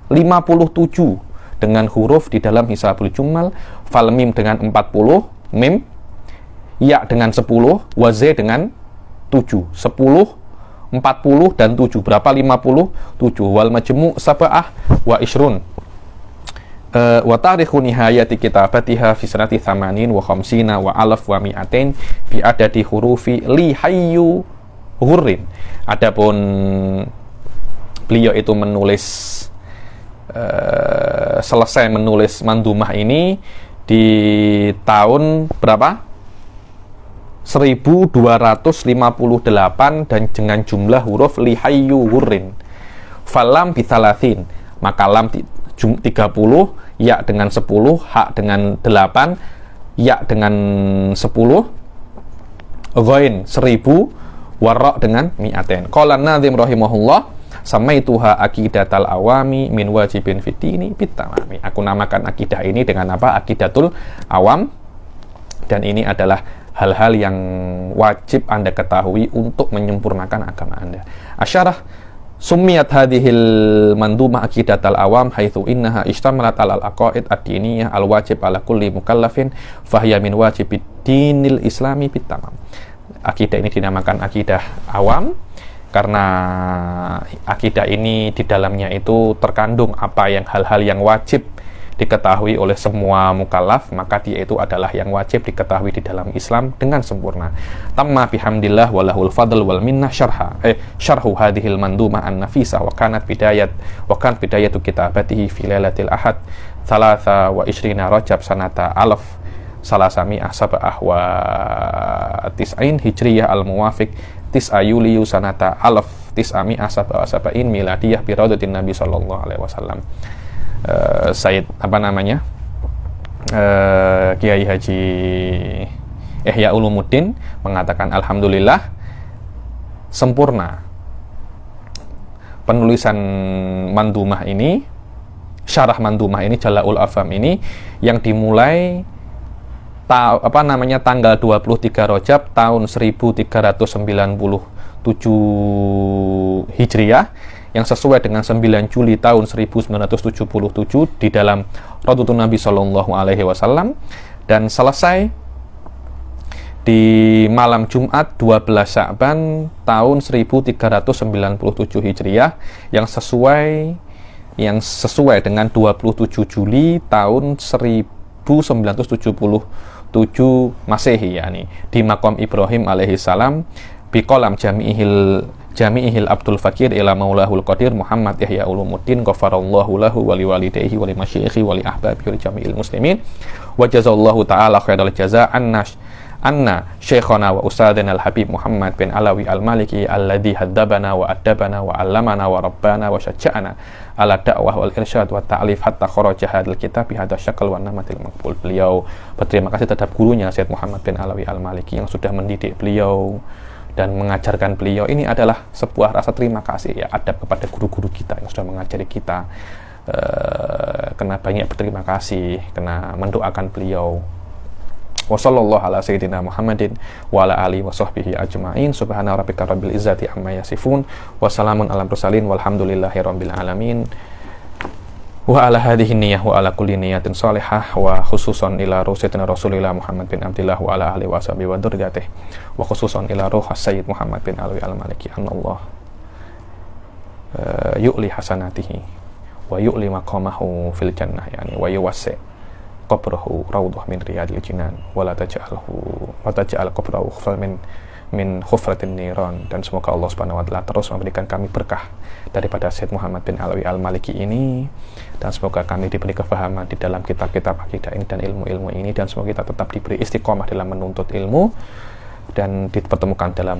[SPEAKER 1] 57 dengan huruf di dalam hisabul jummal, fal mim dengan 40 mim, ya dengan 10, wa z dengan 7. 10, 40 dan 7 berapa? 57. Wal majmu' sab'ah wa ishrun. Wa tarikhu nihayati kitabatiha fi sanati 80 wa 50 wa alaf wa mi'atain bi adadi hurufi li hayyu hurrin. Adapun beliau itu menulis selesai menulis mandumah ini di tahun berapa? 1258 dan dengan jumlah huruf li hayyu hurrin. Falam bithalathin, maka lam 30, ya dengan 10, ha dengan 8, ya dengan 10, ghain 1000, warra dengan mi'atain. Qala an-Nazim rahimahullah, samaituha aqidatal awami min wajibin fitini bitamami. Aku namakan akidah ini dengan apa? Aqidatul awam, dan ini adalah hal-hal yang wajib Anda ketahui untuk menyempurnakan agama Anda. Asyarah, summiyat hadhil mandumah aqidatal awam haitsu innaha ishtamalat alal aqaid ad-diniyah al-wajib ala kulli mukallafin fahiya min wajibid dinil islami bitamam. Akidah ini dinamakan akidah awam karena akidah ini di dalamnya itu terkandung apa yang hal-hal yang wajib diketahui oleh semua mukallaf, maka dia itu adalah yang wajib diketahui di dalam Islam dengan sempurna. Tamma bihamdillah walahul fadl wal minnah syarhu hadhil mandumah an-nafisa wa kanat bidayatu kitabatihi fi lailatil ahad 23 Rajab sanata alaf salasami'ah sab'ah wa tis'ain hijriyah al-muwafiq tis'a Yuliyu sanata alaf tis'ami'ah sab'in miladiyah bi raudatin Nabi sallallahu alaihi wasallam. Said Kiai Haji Ihya Ulumuddin mengatakan alhamdulillah sempurna penulisan mandumah ini, syarah mandumah ini, Jala'ul Afham ini, yang dimulai tanggal 23 Rajab tahun 1397 Hijriah, yang sesuai dengan 9 Juli tahun 1977 di dalam Raudhatun Nabi Sallallahu Alaihi Wasallam, dan selesai di malam Jumat 12 Sya'ban tahun 1397 Hijriah yang sesuai dengan 27 Juli tahun 1977 Masehi, yakni di Maqam Ibrahim alaihi salam biqalam Jami'ihil Abdul Fakir ila Maulahul Qadir Muhammad Ihya Ulumuddin ghafarallahu lahu wa liwalidayhi wa limasyayikhi wa li ahbabihi wa jami'il muslimin wa jazallahu ta'ala khairal jazaa anna syekhana wa ustadzana al-habib Muhammad bin Alawi al-Maliki alladhi haddabana wa addabana wa allamana wa rabbana wa syaja'ana ala da'wah wal irsyad wa ta'lif hatta kharaja hadal kitab bi hadha syakal wa namatil maqbul. Beliau berterima kasih terhadap gurunya Syekh Muhammad bin Alawi al-Maliki yang sudah mendidik beliau dan mengajarkan beliau. Ini adalah sebuah rasa terima kasih, ya, adab kepada guru-guru kita yang sudah mengajari kita. Kena banyak berterima kasih, kena mendoakan beliau. Wa sallallahu ala sayyidina Muhammadin wa ala alihi wa sahbihi ajma'in. Subhana rabbika rabbil izzati amma yasifun wa salamun ala mursalin walhamdulillahi rabbil alamin. Wa ala hadhihi niyyah wa ala kulli niyatin salihah wa khususan ila rusatina Rasulillah Muhammad bin Abdillah wa ala alihi wa sahbihi wa dzurriyyatihi wa khususan ila ruh Sayyid Muhammad bin Alawi al-Maliki anallah yu'li hasanatihi wa yu'li maqamahu fil jannah, yani wa yuwassi qabrahu rawdah min riyadil jinan wa la taj'al qabrahu khufran min khufratin niran. Dan semoga Allah Subhanahu wa taala terus memberikan kami berkah daripada Syed Muhammad bin Alawi al-Maliki ini, dan semoga kami diberi kefahaman di dalam kitab-kitab akidah ini dan ilmu-ilmu ini, dan semoga kita tetap diberi istiqomah dalam menuntut ilmu dan dipertemukan dalam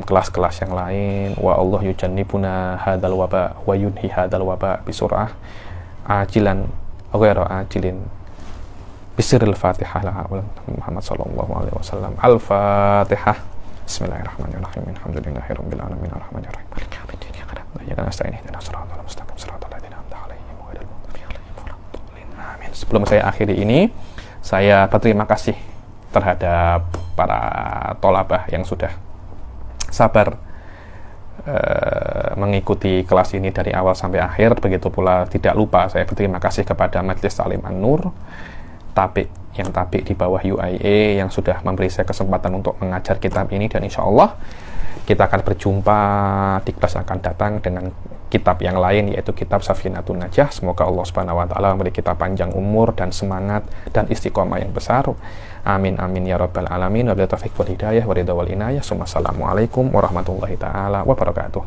[SPEAKER 1] kelas-kelas yang lain. Wa Allah yujannibuna hadzal waba wa yunhi hadzal waba bisur'ah ajilan ghaira ajilin bisiril Fatihah la Muhammad sallallahu alaihi wasallam. Al-Fatihah. Bismillahirrahmanirrahim. Alhamdulillahirabbil alamin arrahmanir rahim. Maliki yaumiddin. Iyyaka nasta'in ihdinas siratal mustaqim siratal ladzina an'amta 'alaihim ghairil maghdubi 'alaihim waladdallin. Amin. Sebelum saya akhiri ini, saya berterima kasih terhadap para tolabah yang sudah sabar mengikuti kelas ini dari awal sampai akhir. Begitu pula tidak lupa saya berterima kasih kepada Majelis Ta'lim An-Nur yang di bawah UIA yang sudah memberi saya kesempatan untuk mengajar kitab ini, dan insya Allah kita akan berjumpa di kelas akan datang dengan kitab yang lain, yaitu kitab Safinatun Najah. Semoga Allah Subhanahu wa taala memberi kita panjang umur dan semangat dan istiqomah yang besar. Amin amin ya rabbal alamin. Wabillahi taufiq wal hidayah wa ridha wal inayah. Assalamualaikum warahmatullahi taala wabarakatuh.